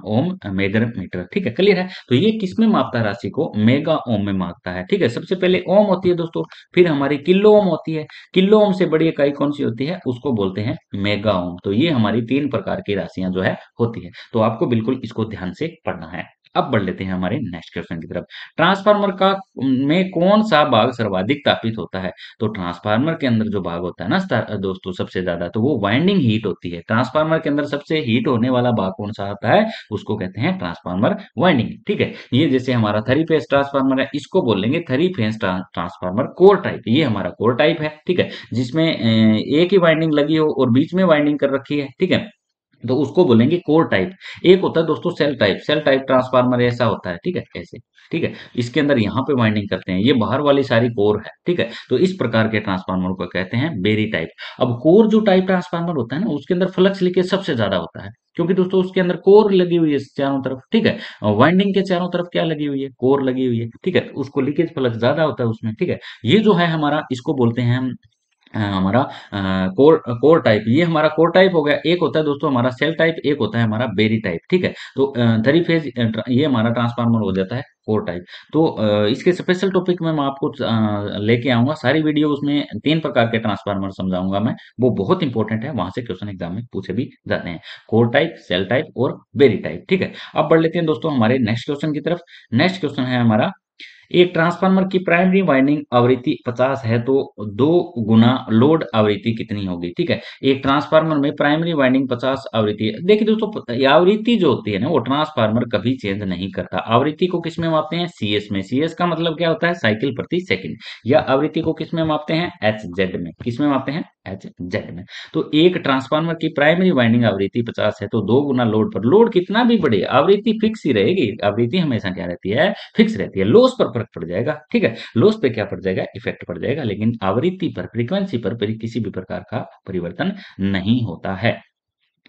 S1: ओम मेगर मीटर। ठीक है, क्लियर है। तो ये किसमें मापता है, राशि को मेगा ओम में मापता है। ठीक है, सबसे पहले ओम होती है दोस्तों, फिर हमारी किलो ओम होती है। किलो ओम से बड़ी इकाई कौन सी होती है, उसको बोलते हैं मेगा ओम। तो ये हमारी 3 प्रकार की राशियां जो है होती है, तो आपको बिल्कुल इसको ध्यान से पढ़ना है। अब बढ़ लेते हैं हमारे नेक्स्ट क्वेश्चन की तरफ। ट्रांसफार्मर का में कौन सा भाग सर्वाधिक तापित होता है, तो ट्रांसफार्मर के अंदर जो भाग होता है ना दोस्तों सबसे ज्यादा, तो वो वाइंडिंग हीट होती है। ट्रांसफार्मर के अंदर सबसे हीट होने वाला भाग कौन सा होता है, उसको कहते हैं ट्रांसफार्मर वाइंडिंग। ठीक है, ये जैसे हमारा 3 फेज ट्रांसफार्मर है, इसको बोलेंगे 3 फेज ट्रांसफार्मर कोर टाइप। ये हमारा कोर टाइप है। ठीक है, जिसमें एक ही वाइंडिंग लगी हो और बीच में वाइंडिंग कर रखी है। ठीक है, तो उसको बोलेंगे कोर टाइप। एक होता है दोस्तों shell type. Shell type transformer ऐसा होता है, ठीक है, ऐसे। ठीक है, इसके अंदर यहाँ पे वाइंडिंग करते हैं, ये बाहर वाली सारी कोर है। ठीक है, तो इस प्रकार के ट्रांसफार्मर को कहते हैं बेरी टाइप। अब कोर जो टाइप ट्रांसफार्मर होता है ना, उसके अंदर फ्लक्स लीकेज सबसे ज्यादा होता है, क्योंकि दोस्तों उसके अंदर कोर लगी हुई है चारों तरफ। ठीक है, वाइंडिंग के चारों तरफ क्या लगी हुई है, कोर लगी हुई है। ठीक है, उसको लीकेज फ्लक्स ज्यादा होता है उसमें। ठीक है, ये जो है हमारा, इसको बोलते हैं हम हमारा कोर कोर टाइप। ये हमारा कोर टाइप हो गया। एक होता है दोस्तों हमारा सेल टाइप, एक होता है हमारा बेरी टाइप। ठीक है, तो 3 फेज ये हमारा ट्रांसफार्मर हो जाता है कोर टाइप। तो इसके स्पेशल टॉपिक में मैं आपको लेके आऊंगा सारी वीडियो, उसमें 3 प्रकार के ट्रांसफार्मर समझाऊंगा मैं, वो बहुत इंपॉर्टेंट है, वहां से क्वेश्चन एग्जाम में पूछे भी जाते हैं, कोर टाइप, सेल टाइप और बेरी टाइप। ठीक है, अब बढ़ लेते हैं दोस्तों हमारे नेक्स्ट क्वेश्चन की तरफ। नेक्स्ट क्वेश्चन है हमारा, एक ट्रांसफार्मर की प्राइमरी वाइंडिंग आवृत्ति 50 है तो 2 गुना लोड आवृत्ति कितनी होगी। ठीक है, एक ट्रांसफार्मर में प्राइमरी वाइंडिंग 50 आवृत्ति है। देखिए दोस्तों, ये आवृत्ति जो होती है ना, वो ट्रांसफार्मर कभी चेंज नहीं करता। आवृत्ति को किस में मापते हैं, सीएस में। सीएस का मतलब क्या होता है, साइकिल प्रति सेकंड। या आवृत्ति को किस में मापते हैं, एच जेड में। किस में मापते हैं, एच जेड में। तो एक ट्रांसफार्मर की प्राइमरी वाइंडिंग आवृत्ति 50 है तो 2 गुना लोड पर, लोड कितना भी बढ़े आवृत्ति फिक्स ही रहेगी। आवृत्ति हमेशा क्या रहती है, फिक्स रहती है। लॉस पर फर्क पड़ जाएगा। ठीक है, लॉस पे क्या पड़ जाएगा, इफेक्ट पड़ जाएगा, लेकिन आवृत्ति पर, फ्रीक्वेंसी पर किसी भी प्रकार का परिवर्तन नहीं होता है।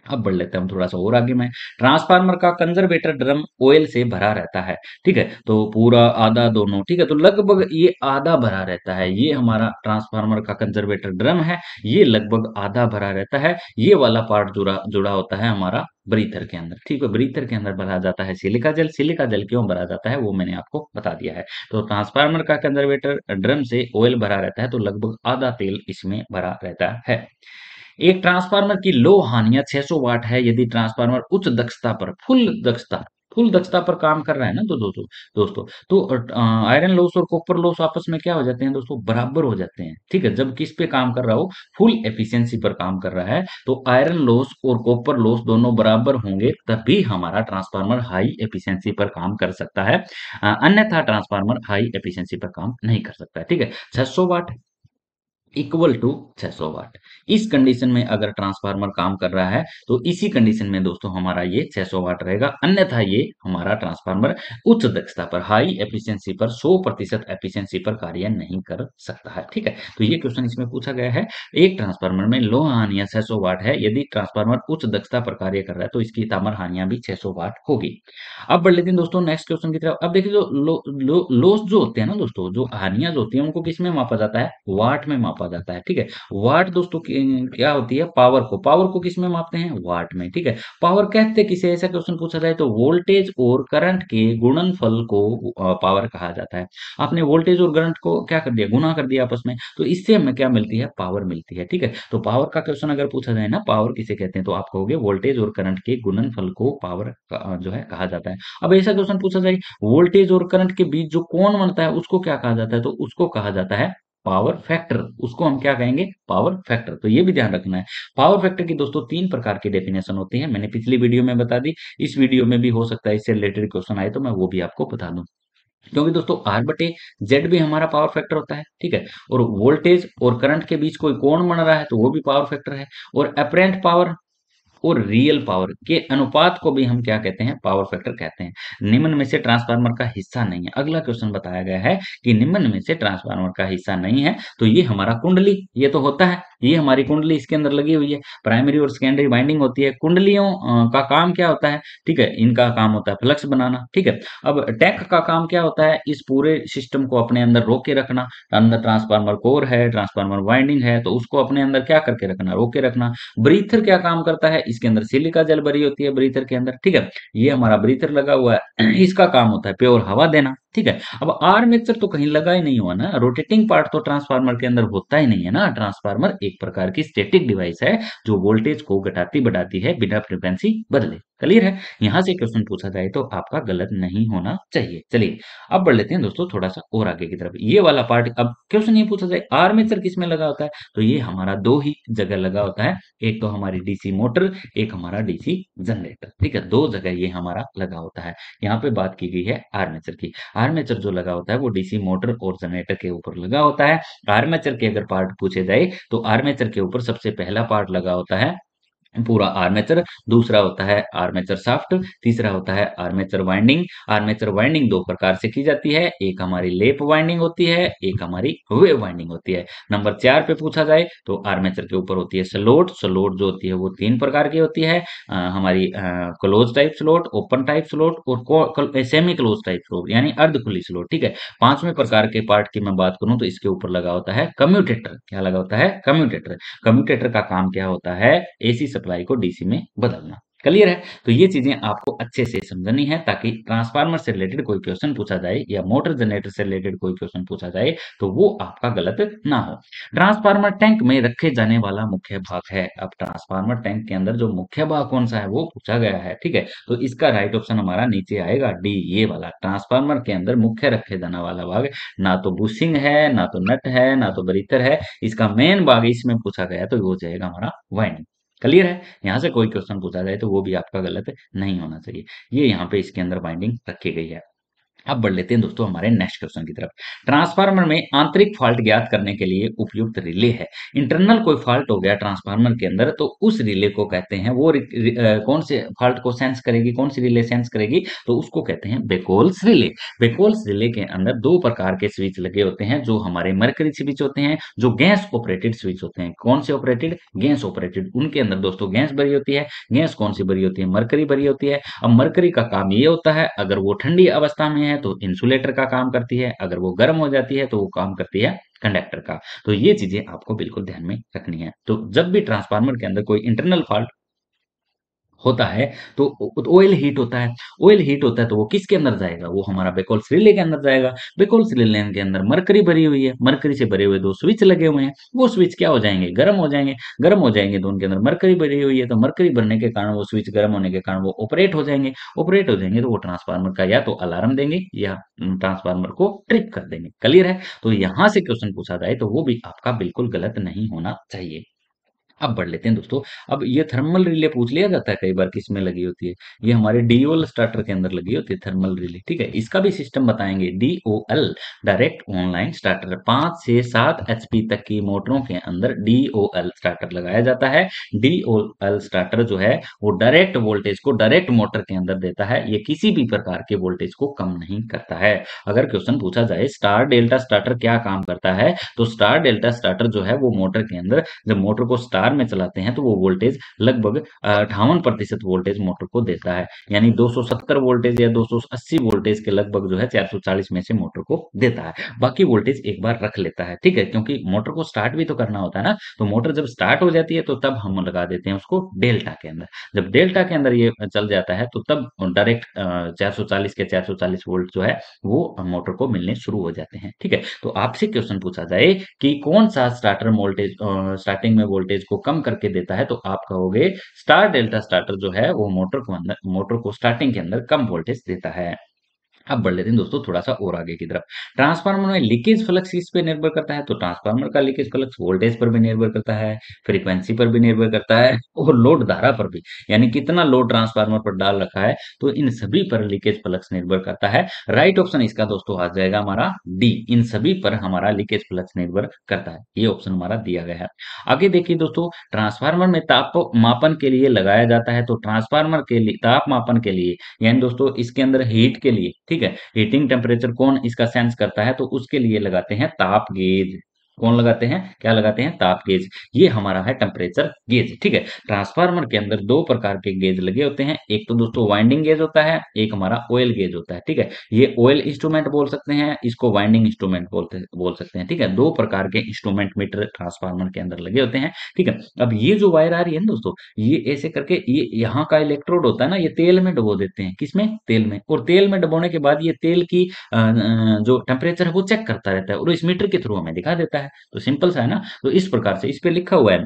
S1: अब बढ़ लेते हैं हम थोड़ा सा और आगे में। ट्रांसफार्मर का कंजर्वेटर ड्रम ऑयल से भरा रहता है। ठीक है, तो पूरा आधा दोनों। ठीक है, तो लगभग ये आधा भरा रहता है। ये हमारा ट्रांसफार्मर का कंजर्वेटर ड्रम है, ये लगभग आधा भरा रहता है। ये वाला पार्ट जुड़ा जुड़ा होता है हमारा ब्रीथर के अंदर। ठीक है, ब्रीथर के अंदर भरा जाता है सिलिका जल। सिलिका जल क्यों भरा जाता है वो मैंने आपको बता दिया है। तो ट्रांसफार्मर का कंजर्वेटर ड्रम से ऑयल भरा रहता है तो लगभग आधा तेल इसमें भरा रहता है। एक ट्रांसफार्मर की लो हानियत 600 वाट है यदि ट्रांसफार्मर उच्च दक्षता पर फुल दक्षता पर काम कर रहा है ना, तो दोस्तों तो आयरन लॉस और कॉपर लॉस आपस में क्या हो जाते हैं दोस्तों, बराबर हो जाते हैं। ठीक है, जब किस पे काम कर रहा हो, फुल एफिशिएंसी पर काम कर रहा है, तो आयरन लॉस और कॉपर लॉस दोनों बराबर होंगे, तभी हमारा ट्रांसफार्मर हाई एफिशिएंसी पर काम कर सकता है। अन्यथा ट्रांसफार्मर हाई एफिशिएंसी पर काम नहीं कर सकता है। ठीक है, 600 वाट इक्वल टू 600 वाट। इस कंडीशन में अगर ट्रांसफार्मर काम कर रहा है, तो इसी कंडीशन में दोस्तों हमारा ये 600 वाट रहेगा, अन्यथा ये हमारा ट्रांसफार्मर उच्च दक्षता पर हाई एफिशिएंसी पर 100% एफिशिएंसी पर कार्य नहीं कर सकता है। ठीक है, तो ये क्वेश्चन इसमें पूछा गया है। एक ट्रांसफार्मर में लो हानियां 600 वाट है, यदि ट्रांसफार्मर उच्च दक्षता पर कार्य कर रहा है, तो इसकी तामर हानियां भी 600 वाट होगी। अब बढ़ लेते हैं दोस्तों नेक्स्ट क्वेश्चन की तरफ। अब देखिए जो लॉस जो होते हैं ना दोस्तों, जो हानियां जो होती है उनको किस में मापा जाता है, वाट में मापा जाता है। ठीक है, वाट दोस्तों क्या होती है, पावर को किस में मापते हैं, वाट में। ठीक है, पावर कहते किसे, ऐसा क्वेश्चन पूछा जाए तो वोल्टेज और करंट के गुणनफल को पावर कहा जाता है। आपने वोल्टेज और करंट को क्या कर दिया, गुना कर दिया आपस में, तो इससे हमें क्या मिलती है, पावर मिलती है। ठीक है, तो पावर का क्वेश्चन अगर पूछा जाए ना, पावर किसे कहते हैं, तो आप कहोगे वोल्टेज और करंट के गुणनफल को पावर जो है कहा जाता है। अब ऐसा क्वेश्चन पूछा जाए वोल्टेज और करंट के बीच जो कोण बनता है उसको क्या कहा जाता है, तो उसको कहा जाता है पावर फैक्टर। उसको हम क्या कहेंगे, पावर फैक्टर। तो ये भी ध्यान रखना है। पावर फैक्टर की दोस्तों तीन प्रकार की डेफिनेशन होती है, मैंने पिछली वीडियो में बता दी, इस वीडियो में भी हो सकता है इससे रिलेटेड क्वेश्चन आए तो मैं वो भी आपको बता दूं। क्योंकि दोस्तों आर बटे जेड भी हमारा पावर फैक्टर होता है। ठीक है, और वोल्टेज और करंट के बीच कोई कोण बन रहा है तो वो भी पावर फैक्टर है। और अपरेंट पावर और रियल पावर के अनुपात को भी हम क्या कहते हैं, पावर फैक्टर कहते हैं। निम्न में से ट्रांसफार्मर का हिस्सा नहीं है। अगला क्वेश्चन बताया गया है कि निम्न में से ट्रांसफार्मर का हिस्सा नहीं है, तो ये हमारा कुंडली, ये तो होता है, ये हमारी कुंडली इसके अंदर लगी हुई है, प्राइमरी और सेकेंडरी वाइंडिंग होती है। कुंडलियों का काम क्या होता है, ठीक है, इनका काम होता है फ्लक्स बनाना। ठीक है, अब टैंक का काम क्या होता है, इस पूरे सिस्टम को अपने अंदर रोक के रखना। अंदर ट्रांसफार्मर कोर है, ट्रांसफार्मर वाइंडिंग है, तो उसको अपने अंदर क्या करके रखना, रोक के रखना। ब्रीथर क्या काम करता है, इसके अंदर सिलिका जल भरी होती है ब्रीथर के अंदर। ठीक है, ये हमारा ब्रीथर लगा हुआ है, इसका काम होता है प्योर हवा देना। ठीक है, अब आर्मेचर तो कहीं लगा ही नहीं हुआ ना, रोटेटिंग पार्ट तो ट्रांसफार्मर के अंदर होता ही नहीं है ना। ट्रांसफार्मर एक प्रकार की स्टैटिक डिवाइस है जो वोल्टेज को घटाती बढ़ाती है बिना फ्रीक्वेंसी बदले। क्लियर है, यहां से क्वेश्चन पूछा जाए तो आपका गलत नहीं होना चाहिए। चलिए अब बढ़ लेते हैं दोस्तों थोड़ा सा और आगे की तरफ। ये वाला पार्ट, अब क्वेश्चन ये पूछा जाए आर्मेचर किस में लगा होता है, तो ये हमारा दो ही जगह लगा होता है। एक तो हमारी डीसी मोटर, एक हमारा डीसी जनरेटर। ठीक है, दो जगह ये हमारा लगा होता है। यहाँ पे बात की गई है आर्मेचर की। आर्मेचर जो लगा होता है वो डीसी मोटर और जनरेटर के ऊपर लगा होता है। आर्मेचर के अगर पार्ट पूछे जाए तो आर्मेचर के ऊपर सबसे पहला पार्ट लगा होता है पूरा आर्मेचर, दूसरा होता है आर्मेचर शाफ्ट, तीसरा होता है आर्मेचर वाइंडिंग। आर्मेचर वाइंडिंग दो प्रकार से की जाती है, एक हमारी लेप वाइंडिंग होती है, एक हमारी वेव वाइंडिंग होती है। नंबर 4 पे पूछा जाए तो आर्मेचर के ऊपर होती है स्लोट। स्लोट जो होती है वो तीन प्रकार की होती है, हमारी close type slot, open type slot और सेमी क्लोज टाइप स्लोट यानी अर्ध खुली स्लोट। ठीक है, पांचवें प्रकार के पार्ट की मैं बात करूं तो इसके ऊपर लगा होता है कम्यूटेटर। क्या लगा होता है, कम्यूटेटर। कम्यूटेटर का काम क्या होता है, एसी सप्लाई को डीसी में बदलना। क्लियर है, तो ये चीजें आपको अच्छे से समझनी है ताकि ट्रांसफार्मर से रिलेटेड कोई क्वेश्चन पूछा जाए या मोटर जनरेटर से रिलेटेड कोई क्वेश्चन पूछा जाए तो वो आपका गलत ना हो। ट्रांसफार्मर टैंक में रखे जाने वाला मुख्य भाग है। अब ट्रांसफार्मर टैंक के अंदर जो मुख्य भाग कौन सा है वो पूछा गया है। ठीक है, तो इसका राइट ऑप्शन हमारा नीचे आएगा डी, ये वाला। ट्रांसफार्मर के अंदर मुख्य रखे जाने वाला भाग ना तो बुशिंग है, ना तो नट है, ना तो ब्रीथर है, इसका मेन भाग इसमें पूछा गया तो वो हो जाएगा हमारा वाइंडिंग। क्लियर है, यहाँ से कोई क्वेश्चन पूछा जाए तो वो भी आपका गलत नहीं होना चाहिए। ये यहाँ पे इसके अंदर बाइंडिंग रखी गई है। अब बढ़ लेते हैं दोस्तों हमारे नेक्स्ट क्वेश्चन की तरफ। ट्रांसफार्मर में आंतरिक फॉल्ट ज्ञात करने के लिए उपयुक्त रिले है। इंटरनल कोई फॉल्ट हो गया ट्रांसफार्मर के अंदर तो उस रिले को कहते हैं, वो कौन से फॉल्ट को सेंस करेगी, कौन सी रिले सेंस करेगी, तो उसको कहते हैं बेकोल्स रिले। बेकोल्स रिले के अंदर दो प्रकार के स्विच लगे होते हैं, जो हमारे मरकरी स्विच होते हैं, जो गैस ऑपरेटेड स्विच होते हैं। कौन से ऑपरेटेड, गैस ऑपरेटेड। उनके अंदर दोस्तों गैस भरी होती है। गैस कौन सी भरी होती है, मरकरी भरी होती है। अब मरकरी का काम ये होता है, अगर वो ठंडी अवस्था में है तो इंसुलेटर का काम करती है, अगर वो गर्म हो जाती है तो वो काम करती है कंडक्टर का। तो ये चीजें आपको बिल्कुल ध्यान में रखनी है। तो जब भी ट्रांसफार्मर के अंदर कोई इंटरनल फॉल्ट होता है तो ऑयल हीट होता है। ऑयल हीट होता है तो वो किसके अंदर जाएगा? वो हमारा बेकोल्स रिले के अंदर जाएगा। बेकोल्स रिले के अंदर मरकरी भरी हुई है, मरकरी से भरे हुए दो स्विच लगे हुए हैं। वो स्विच क्या हो जाएंगे? गर्म हो जाएंगे। गर्म हो जाएंगे तो उनके अंदर मरकरी भरी हुई है, तो मरकरी भरने के कारण वो स्विच गर्म होने के कारण वो ऑपरेट हो जाएंगे। ऑपरेट हो जाएंगे तो वो ट्रांसफार्मर का या तो अलार्म देंगे या ट्रांसफार्मर को ट्रिप कर देंगे। क्लियर है? तो यहाँ से क्वेश्चन पूछा जाए तो वो भी आपका बिल्कुल गलत नहीं होना चाहिए। अब बढ़ लेते हैं दोस्तों। अब ये थर्मल रिले पूछ लिया जाता है कई बार किसमें लगी होती है। ये हमारे डीओएल स्टार्टर के अंदर लगी होती है थर्मल रिले। ठीक है, इसका भी सिस्टम बताएंगे। डीओएल डायरेक्ट ऑनलाइन स्टार्टर 5 से 7 एचपी तक की मोटरों के अंदर डीओएल स्टार्टर लगाया जाता है। डीओएल स्टार्टर जो है वो डायरेक्ट वोल्टेज को डायरेक्ट मोटर के अंदर देता है। ये किसी भी प्रकार के वोल्टेज को कम नहीं करता है। अगर क्वेश्चन पूछा जाए स्टार डेल्टा स्टार्टर क्या काम करता है, तो स्टार डेल्टा स्टार्टर जो है वो मोटर के अंदर जब मोटर को स्टार में चलाते हैं तो वो वोल्टेज लगभग 58% वोल्टेज मोटर को देता है। यानी 270 वोल्टेज या 280 वोल्टेज के लगभग जो है 440 में से मोटर को देता है। बाकी वोल्टेज एक बार रख लेता है। ठीक है, क्योंकि मोटर को स्टार्ट भी तो करना होता है ना। तो मोटर जब स्टार्ट हो जाती है तो तब हम लगा देते हैं उसको डेल्टा के अंदर। जब डेल्टा के अंदर ये चल जाता है तो तब डायरेक्ट 440 के 440 वोल्ट जो है वो मोटर को मिलने शुरू हो जाते हैं। ठीक है, तो आपसे क्वेश्चन पूछा जाए कि कौन सा स्टार्टर वोल्टेज स्टार्टिंग में वोल्टेज को कम करके देता है, तो आप कहोगे स्टार डेल्टा स्टार्टर जो है वो मोटर को स्टार्टिंग के अंदर कम वोल्टेज देता है। अब बढ़ लेते हैं दोस्तों थोड़ा सा और आगे की तरफ। ट्रांसफार्मर में लीकेज फ्लक्स किस पे निर्भर करता है? तो ट्रांसफार्मर का लीकेज फ्लक्स वोल्टेज पर भी निर्भर करता है, फ्रीक्वेंसी पर भी निर्भर करता है और लोड धारा पर भी। यानी कितना लोड ट्रांसफार्मर पर डाल रखा है, तो इन सभी पर लीकेज फ्लक्स निर्भर करता है। राइट ऑप्शन इसका दोस्तों आ जाएगा हमारा डी। इन सभी पर हमारा लीकेज फ्लक्स निर्भर करता है। ये ऑप्शन हमारा दिया गया है। आगे देखिए दोस्तों, ट्रांसफार्मर में ताप मापन के लिए लगाया जाता है। तो ट्रांसफार्मर के लिए ताप मापन के लिए यानी दोस्तों इसके अंदर हीट के लिए, ठीक है, हीटिंग टेम्परेचर कौन इसका सेंस करता है, तो उसके लिए लगाते हैं ताप गेज। कौन लगाते हैं? क्या लगाते हैं? ताप गेज। ये हमारा है टेम्परेचर गेज। ठीक है, ट्रांसफार्मर के अंदर दो प्रकार के गेज लगे होते हैं। एक तो दोस्तों वाइंडिंग गेज होता है, एक हमारा ऑयल गेज होता है। ठीक है, ये ऑयल इंस्ट्रूमेंट बोल सकते हैं, इसको वाइंडिंग इंस्ट्रूमेंट बोल सकते हैं। ठीक है, दो प्रकार के इंस्ट्रूमेंट मीटर ट्रांसफार्मर के अंदर लगे होते हैं। ठीक है, अब ये जो वायर आ रही है ना दोस्तों, ये ऐसे करके ये यहाँ का इलेक्ट्रोड होता है ना, ये तेल में डुबो देते हैं। किसमें? तेल में। और तेल में डुबोने के बाद ये तेल की जो टेम्परेचर है वो चेक करता रहता है और इस मीटर के थ्रू हमें दिखा देता है। तो सिंपल सा है ना। तो इस प्रकार से इस पे लिखा हुआ है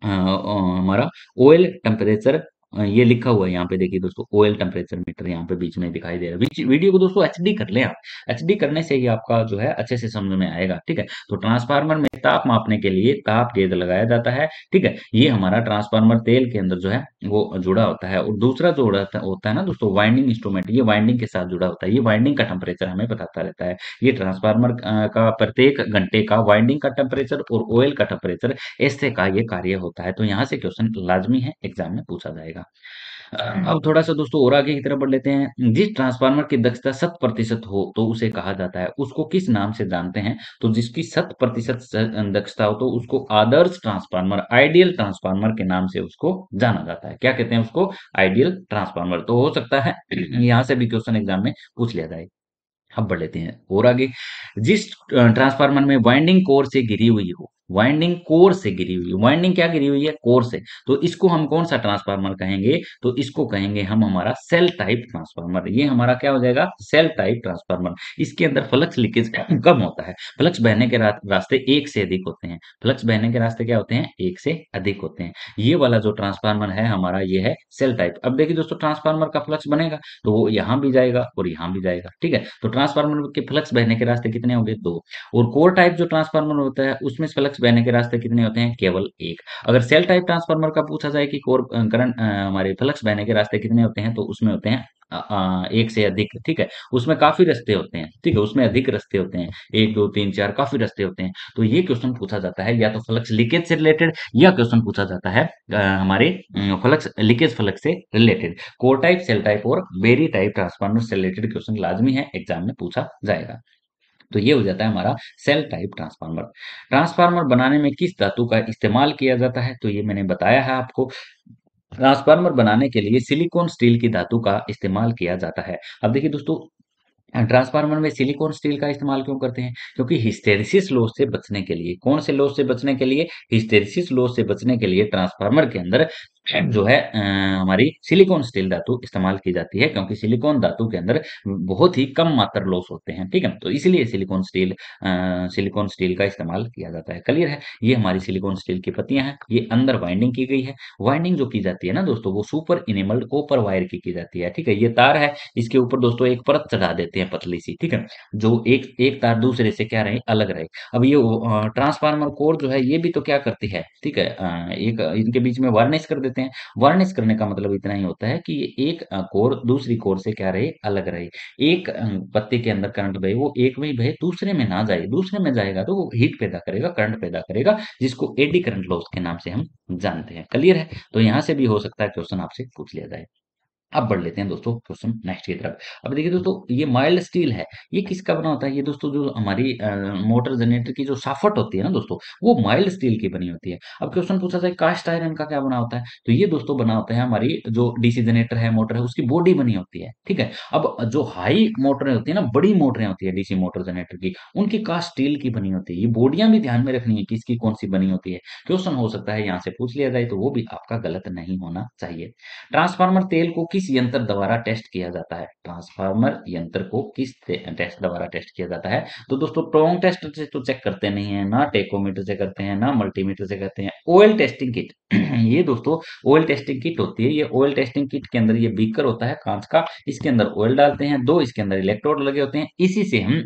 S1: हमारा ऑयल टेम्परेचर। ये लिखा हुआ है यहाँ पे देखिए दोस्तों, ऑयल टेम्परेचर मीटर यहाँ पे बीच में दिखाई दे रहा है। वीडियो को दोस्तों एचडी कर लें आप। एचडी करने से ही आपका जो है अच्छे से समझ में आएगा। ठीक है, तो ट्रांसफार्मर में ताप मापने के लिए ताप गेज लगाया जाता है। ठीक है, ये हमारा ट्रांसफार्मर तेल के अंदर जो है वो जुड़ा होता है। और दूसरा जो होता है ना दोस्तों वाइंडिंग इंस्ट्रूमेंट, ये वाइंडिंग के साथ जुड़ा होता है। ये वाइंडिंग का टेम्परेचर हमें बताता रहता है। ये ट्रांसफार्मर का प्रत्येक घंटे का वाइंडिंग का टेम्परेचर और ऑयल का टेम्परेचर ऐसे का ये कार्य होता है। तो यहाँ से क्वेश्चन लाजमी है, एग्जाम में पूछा जाएगा। अब थोड़ा सा दोस्तों और आगे की तरफ बढ़ लेते हैं। जिस ट्रांसफार्मर की दक्षता 100% हो तो उसे कहा जाता है, उसको किस नाम से जानते हैं? तो जिसकी 100% दक्षता हो तो उसको आदर्श ट्रांसफार्मर, आइडियल ट्रांसफार्मर के नाम से उसको जाना जाता है। क्या कहते हैं उसको? Ideal transformer. तो हो सकता है यहाँ से भी क्वेश्चन एग्जाम में पूछ लिया जाए। अब बढ़ लेते हैं और आगे। जिस ट्रांसफार्मर में वाइंडिंग कोर से घिरी हुई हो, वाइंडिंग कोर से घिरी हुई, वाइंडिंग क्या घिरी हुई है? कोर से। तो इसको हम कौन सा ट्रांसफार्मर कहेंगे? तो इसको कहेंगे हम हमारा सेल टाइप ट्रांसफार्मर। ये हमारा क्या हो जाएगा? Shell type transformer. इसके अंदर फ्लक्स लीकेज कम होता है। फ्लक्स बहने के रास्ते एक से अधिक होते हैं। फ्लक्स बहने के रास्ते क्या होते हैं? एक से अधिक होते हैं। ये वाला जो ट्रांसफार्मर है हमारा, ये है सेल टाइप। अब देखिए दोस्तों, ट्रांसफार्मर का फ्लक्स बनेगा तो वो यहाँ भी जाएगा और यहाँ भी जाएगा। ठीक है, तो ट्रांसफार्मर के फ्लक्स बहने के रास्ते कितने होंगे? दो। और कोर टाइप जो ट्रांसफार्मर होता है उसमें फ्लक्स बहने के रास्ते कितने होते हैं? केवल एक। अगर सेल टाइप ट्रांसफार्मर का पूछा जाए कि कोर करंट हमारे फ्लक्स बहने के रास्ते कितने होते हैं, तो उसमें होते हैं एक से अधिक। ठीक है, उसमें काफी रास्ते होते हैं। ठीक है, उसमें अधिक रास्ते होते हैं, एक दो तीन चार काफी रास्ते होते हैं। तो ये क्वेश्चन पूछा जाता है या तो फ्लक्स लीकेज से रिलेटेड, या क्वेश्चन पूछा जाता है हमारे फ्लक्स लीकेज फ्लक्स से related. Core type, shell type और बेरी टाइप ट्रांसफार्मर से रिलेटेड क्वेश्चन लाजमी है, एग्जाम में पूछा जाएगा। तो ये हो जाता है हमारा सेल टाइप ट्रांसफार्मर। ट्रांसफार्मर बनाने में किस धातु का इस्तेमाल किया जाता है? तो ये मैंने बताया है आपको। ट्रांसफार्मर बनाने के लिए सिलिकॉन स्टील की धातु का इस्तेमाल किया जाता है। अब देखिए दोस्तों, ट्रांसफार्मर में सिलिकॉन स्टील का इस्तेमाल क्यों करते हैं? क्योंकि हिस्टैरिसीस लॉस से बचने के लिए। कौन से लॉस से बचने के लिए? हिस्टैरिसीस लॉस से बचने के लिए ट्रांसफार्मर के अंदर जो है हमारी सिलिकॉन स्टील धातु इस्तेमाल की जाती है, क्योंकि सिलिकॉन धातु के अंदर बहुत ही कम मात्रा लॉस होते हैं, ठीक है? तो इसलिए सिलिकॉन स्टील का इस्तेमाल किया जाता है। क्लियर है? ये हमारी सिलिकॉन स्टील की पत्तियाँ हैं, ये अंदर वाइंडिंग की गई है। वाइंडिंग जो की जाती है ना दोस्तों, वो सुपर इनेमल्ड कॉपर वायर की जाती है, ठीक है? ये तार है, इसके ऊपर दोस्तों एक परत चढ़ा देते हैं पतली-सी, ठीक है? जो एक एक तार दूसरे से क्या रहे, अलग रहे। अब ये ट्रांसफार्मर कोर जो है, ये भी तो क्या करती है, ठीक है? एक इनके बीच में वार्निश कर देते हैं। वार्निश करने का मतलब इतना ही होता है कि ये एक कोर दूसरी कोर से क्या रहे, अलग रहे। एक पत्ती के अंदर करंट बहे, वो एक में ही बहे, दूसरे में ना जाए। दूसरे में जाएगा तो वो हीट पैदा करेगा, करंट पैदा करेगा, जिसको एडी करंट लॉस के नाम से हम जानते हैं। क्लियर है? तो यहाँ से भी हो सकता है क्वेश्चन आपसे पूछ लिया जाए। अब बढ़ लेते हैं दोस्तों क्वेश्चन नेक्स्ट की तरफ। अब देखिए दोस्तों, ये माइल्ड स्टील है, ये किसका बना होता है? ये दोस्तों जो हमारी मोटर जनरेटर की जो शाफ्ट होती है ना दोस्तों, वो माइल्ड स्टील की बनी होती है। अब क्वेश्चन पूछा जाए कास्ट आयरन का क्या बना होता है, तो ये दोस्तों बना होता है हमारी जो डीसी जनरेटर है, मोटर है, उसकी बॉडी बनी होती है, ठीक है? अब जो हाई मोटरें होती है ना, बड़ी मोटरें होती है डीसी मोटर जनरेटर की, उनकी कास्ट स्टील की बनी होती है। ये बॉडियां भी ध्यान में रखनी है, किसकी कौन सी बनी होती है। क्वेश्चन हो सकता है यहाँ से पूछ लिया जाए, तो वो भी आपका गलत नहीं होना चाहिए। ट्रांसफार्मर तेल को किस यंत्र द्वारा टेस्ट किया जाता है? ट्रांसफार्मर यंत्र को किस टेस्ट द्वारा टेस्ट किया जाता है? तो दोस्तों टोंग टेस्ट से तो चेक करते नहीं है, ना टेकोमीटर से करते हैं, ना मल्टीमीटर से करते हैं। ऑयल टेस्टिंग किट ये दोस्तों ऑयल टेस्टिंग किट होती है। ये ऑयल टेस्टिंग किट के अंदर ये बीकर होता है कांच का, इसके अंदर ऑयल डालते हैं, दो इसके अंदर इलेक्ट्रोड लगे होते हैं, इसी से हम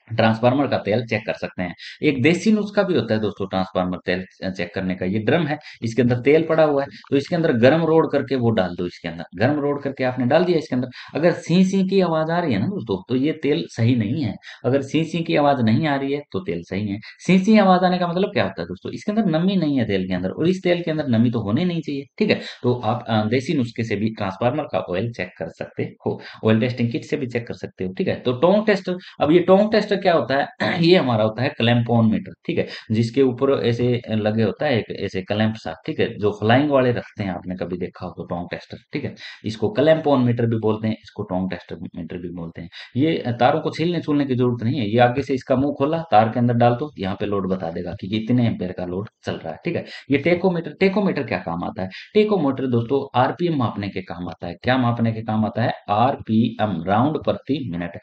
S1: ट्रांसफार्मर का तेल चेक कर सकते हैं। एक देसी नुस्खा भी होता है दोस्तों ट्रांसफार्मर तेल चेक करने का। ये ड्रम है, इसके अंदर तेल पड़ा हुआ है, तो इसके अंदर गर्म रोड करके वो डाल दो। इसके अंदर गर्म रोड करके आपने डाल दिया इसके अंदर। अगर सी सी की आवाज आ रही है ना दोस्तों, तो ये तेल सही नहीं है। अगर सी सी की आवाज नहीं आ रही है तो तेल सही है। सी सी आवाज आने का मतलब क्या होता है दोस्तों, इसके अंदर नमी नहीं है तेल के अंदर, और इस तेल के अंदर नमी तो होनी नहीं चाहिए, ठीक है? तो आप देसी नुस्खे से भी ट्रांसफार्मर का ऑयल चेक कर सकते हो। ऑयल टेस्टिंग किट से भी चेक कर सकते हो, ठीक है? तो टोंग टेस्ट, अब ये टोंग टेस्ट क्या होता है? ये हमारा होता है क्लैंप-ऑन मीटर, ठीक है? जिसके ऊपर ऐसे लगे होता है एक ऐसे क्लैंप सा, ठीक है? जो फ्लाइंग वाले रखते हैं, आपने कभी देखा हो तो टोंग टेस्टर, ठीक है? इसको क्लैंप-ऑन मीटर भी बोलते हैं, इसको टोंग टेस्टर मीटर भी बोलते हैं। ये तारों को छीलने-छूलने की जरूरत नहीं है। ये आगे से इसका मुँह खोला, तार के अंदर डाल दो, यहाँ पे लोड बता देगा कि कितने एम्पीयर का लोड चल रहा है, ठीक है? ये टेकोमीटर, टेकोमीटर क्या काम आता है? टेकोमीटर दोस्तों आरपीएम मापने के काम आता है। क्या मापने के काम आता है? आरपीएम, राउंड प्रति मिनट।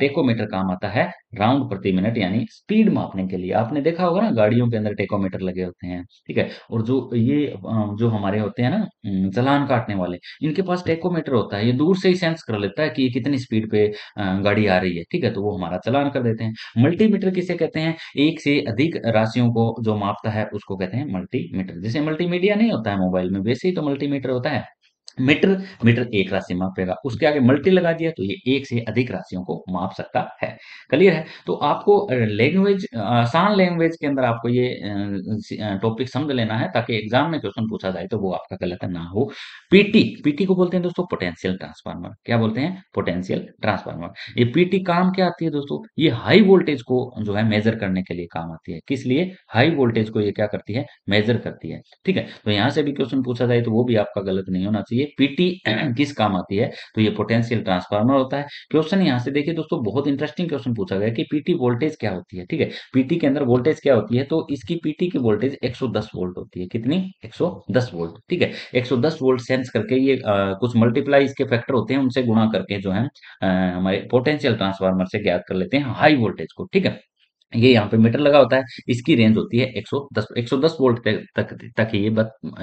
S1: टेकोमीटर काम आता है राउंड प्रति मिनट, यानी स्पीड मापने के लिए। आपने देखा होगा ना गाड़ियों के अंदर टेकोमीटर लगे होते हैं, ठीक है? और जो हमारे होते हैं ना चालान काटने वाले, इनके पास टेकोमीटर होता है। ये दूर से ही सेंस कर लेता है कि ये कितनी स्पीड पे गाड़ी आ रही है, ठीक है? तो वो हमारा चालान कर देते हैं। मल्टीमीटर किसे कहते हैं? एक से अधिक राशियों को जो मापता है उसको कहते हैं मल्टीमीटर। जैसे मल्टीमीडिया नहीं होता है मोबाइल में, वैसे ही तो मल्टीमीटर होता है। मीटर, मीटर एक राशि मापेगा, उसके आगे मल्टी लगा दिया तो ये एक से अधिक राशियों को माप सकता है। क्लियर है? तो आपको लैंग्वेज, आसान लैंग्वेज के अंदर आपको ये टॉपिक समझ लेना है, ताकि एग्जाम में क्वेश्चन पूछा जाए तो वो आपका गलत ना हो। पीटी, पीटी को बोलते हैं दोस्तों पोटेंशियल ट्रांसफार्मर। क्या बोलते हैं? Potential transformer. ये पीटी काम क्या आती है दोस्तों? ये हाई वोल्टेज को जो है मेजर करने के लिए काम आती है। किस लिए? हाई वोल्टेज को ये क्या करती है? मेजर करती है, ठीक है? तो यहाँ से भी क्वेश्चन पूछा जाए तो वो भी आपका गलत नहीं होना चाहिए। पीटी किस काम आती है? तो ये पोटेंशियल ट्रांसफार्मर होता है। क्वेश्चन यहाँ से देखिए दोस्तों, बहुत इंटरेस्टिंग क्वेश्चन पूछा गया कि पीटी वोल्टेज क्या होती है, ठीक है? पीटी के अंदर वोल्टेज क्या होती है? तो इसकी पीटी की वोल्टेज 110 वोल्ट होती है। कितनी? 110 वोल्ट, ठीक है? 110 वोल्ट सेंस करके ये कुछ मल्टीप्लाई इसके फैक्टर होते हैं, उनसे गुणा करके जो है हमारे पोटेंशियल ट्रांसफार्मर से ज्ञात कर लेते हैं हाई वोल्टेज को, ठीक है? ये यहाँ पे मीटर लगा होता है, इसकी रेंज होती है 110 वोल्ट तक ही ये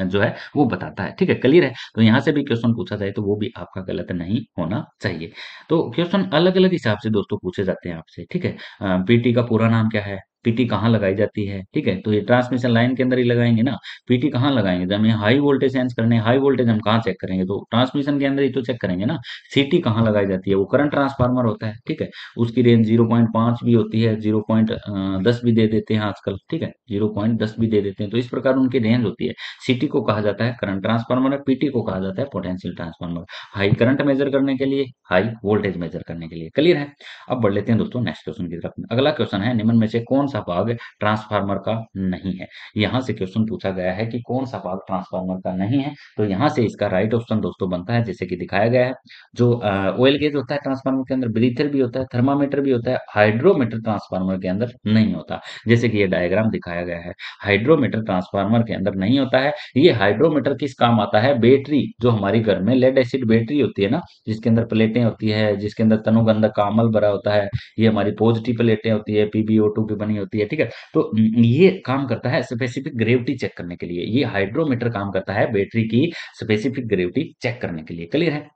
S1: जो है वो बताता है, ठीक है? क्लियर है? तो यहाँ से भी क्वेश्चन पूछा जाए तो वो भी आपका गलत नहीं होना चाहिए। तो क्वेश्चन अलग अलग हिसाब से दोस्तों पूछे जाते हैं आपसे, ठीक है? पीटी का पूरा नाम क्या है? पीटी कहाँ लगाई जाती है, ठीक है? तो ये ट्रांसमिशन लाइन के अंदर ही लगाएंगे ना। पीटी कहाँ लगाएंगे? जब हमें हाई वोल्टेज सेंस करने, हाई वोल्टेज हम कहाँ चेक करेंगे? तो ट्रांसमिशन के अंदर ही तो चेक करेंगे ना। सीटी कहाँ लगाई जाती है? वो करंट ट्रांसफार्मर होता है, ठीक है? उसकी रेंज 0.5 भी होती है, 0.10 भी दे देते हैं आजकल, ठीक है? 0.10 भी दे देते हैं, तो इस प्रकार उनकी रेंज होती है। सीटी को कहा जाता है करंट ट्रांसफार्मर, पीटी को कहा जाता है potential transformer. High current measure करने के लिए, हाई वोल्टेज मेजर करने के लिए। क्लियर है? अब बढ़ लेते हैं दोस्तों नेक्स्ट क्वेश्चन की तरफ। अगला क्वेश्चन है, निम्न में से कौन सा भाग ट्रांसफार्मर का नहीं है। यहाँ से क्वेश्चन पूछा गया है कि कौन सा भाग ट्रांसफार्मर का नहीं है, तो यहाँ से इसका राइट ऑप्शन दोस्तों बनता है जैसे कि दिखाया गया है। जो ऑयल गेज होता है ट्रांसफार्मर के अंदर, ब्रीथर भी होता है, थर्मामीटर भी होता है, हाइड्रोमीटर ट्रांसफार्मर के अंदर नहीं होता, जैसे कि ये डायग्राम दिखाया गया है। हाइड्रोमीटर ट्रांसफार्मर के अंदर नहीं होता है। ये हाइड्रोमीटर किस काम आता है? बैटरी, जो हमारी घर में लेड एसिड बैटरी होती है ना, जिसके अंदर प्लेटें होती है, जिसके अंदर तनुगंधक का अम्ल भरा होता है, ये हमारी पॉजिटिव प्लेटें होती है, PbO2 की बनी होती है, ठीक है। तो ये काम करता है स्पेसिफिक ग्रेविटी चेक करने के लिए। ये हाइड्रोमीटर काम करता है बैटरी की स्पेसिफिक ग्रेविटी चेक करने के लिए। क्लियर है?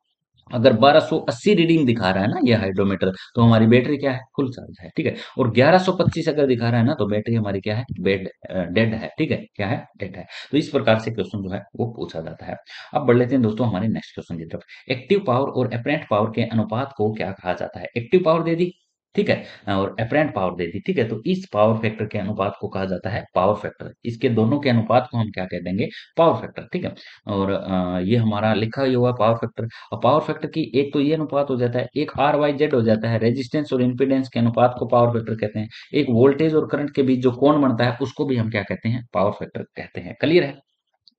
S1: अगर 1280 रीडिंग दिखा रहा है ना ये हाइड्रोमीटर, तो हमारी बैटरी क्या है? फुल चार्ज है, ठीक है। और 1125 अगर दिखा रहा है ना, तो बैटरी हमारी क्या है? डेड है, ठीक है। क्या है? डेड है। तो इस प्रकार से क्वेश्चन जो है वो पूछा जाता है। अब बढ़ लेते हैं दोस्तों हमारे नेक्स्ट क्वेश्चन की तरफ। एक्टिव पावर और अपेरेंट पावर के अनुपात को क्या कहा जाता है? एक्टिव पावर दे दी, ठीक है, और अपेरेंट पावर दे दी, ठीक है। तो इस पावर फैक्टर के अनुपात को कहा जाता है पावर फैक्टर। इसके दोनों के अनुपात को हम क्या कह देंगे? पावर फैक्टर, ठीक है। और ये हमारा लिखा ही हुआ पावर फैक्टर। और पावर फैक्टर की एक तो ये अनुपात हो जाता है, एक RYZ हो जाता है, रेजिस्टेंस और इंपीडेंस के अनुपात को पावर फैक्टर कहते हैं। एक वोल्टेज और करंट के बीच जो कोण बनता है उसको भी हम क्या कहते हैं? पावर फैक्टर कहते हैं। क्लियर है?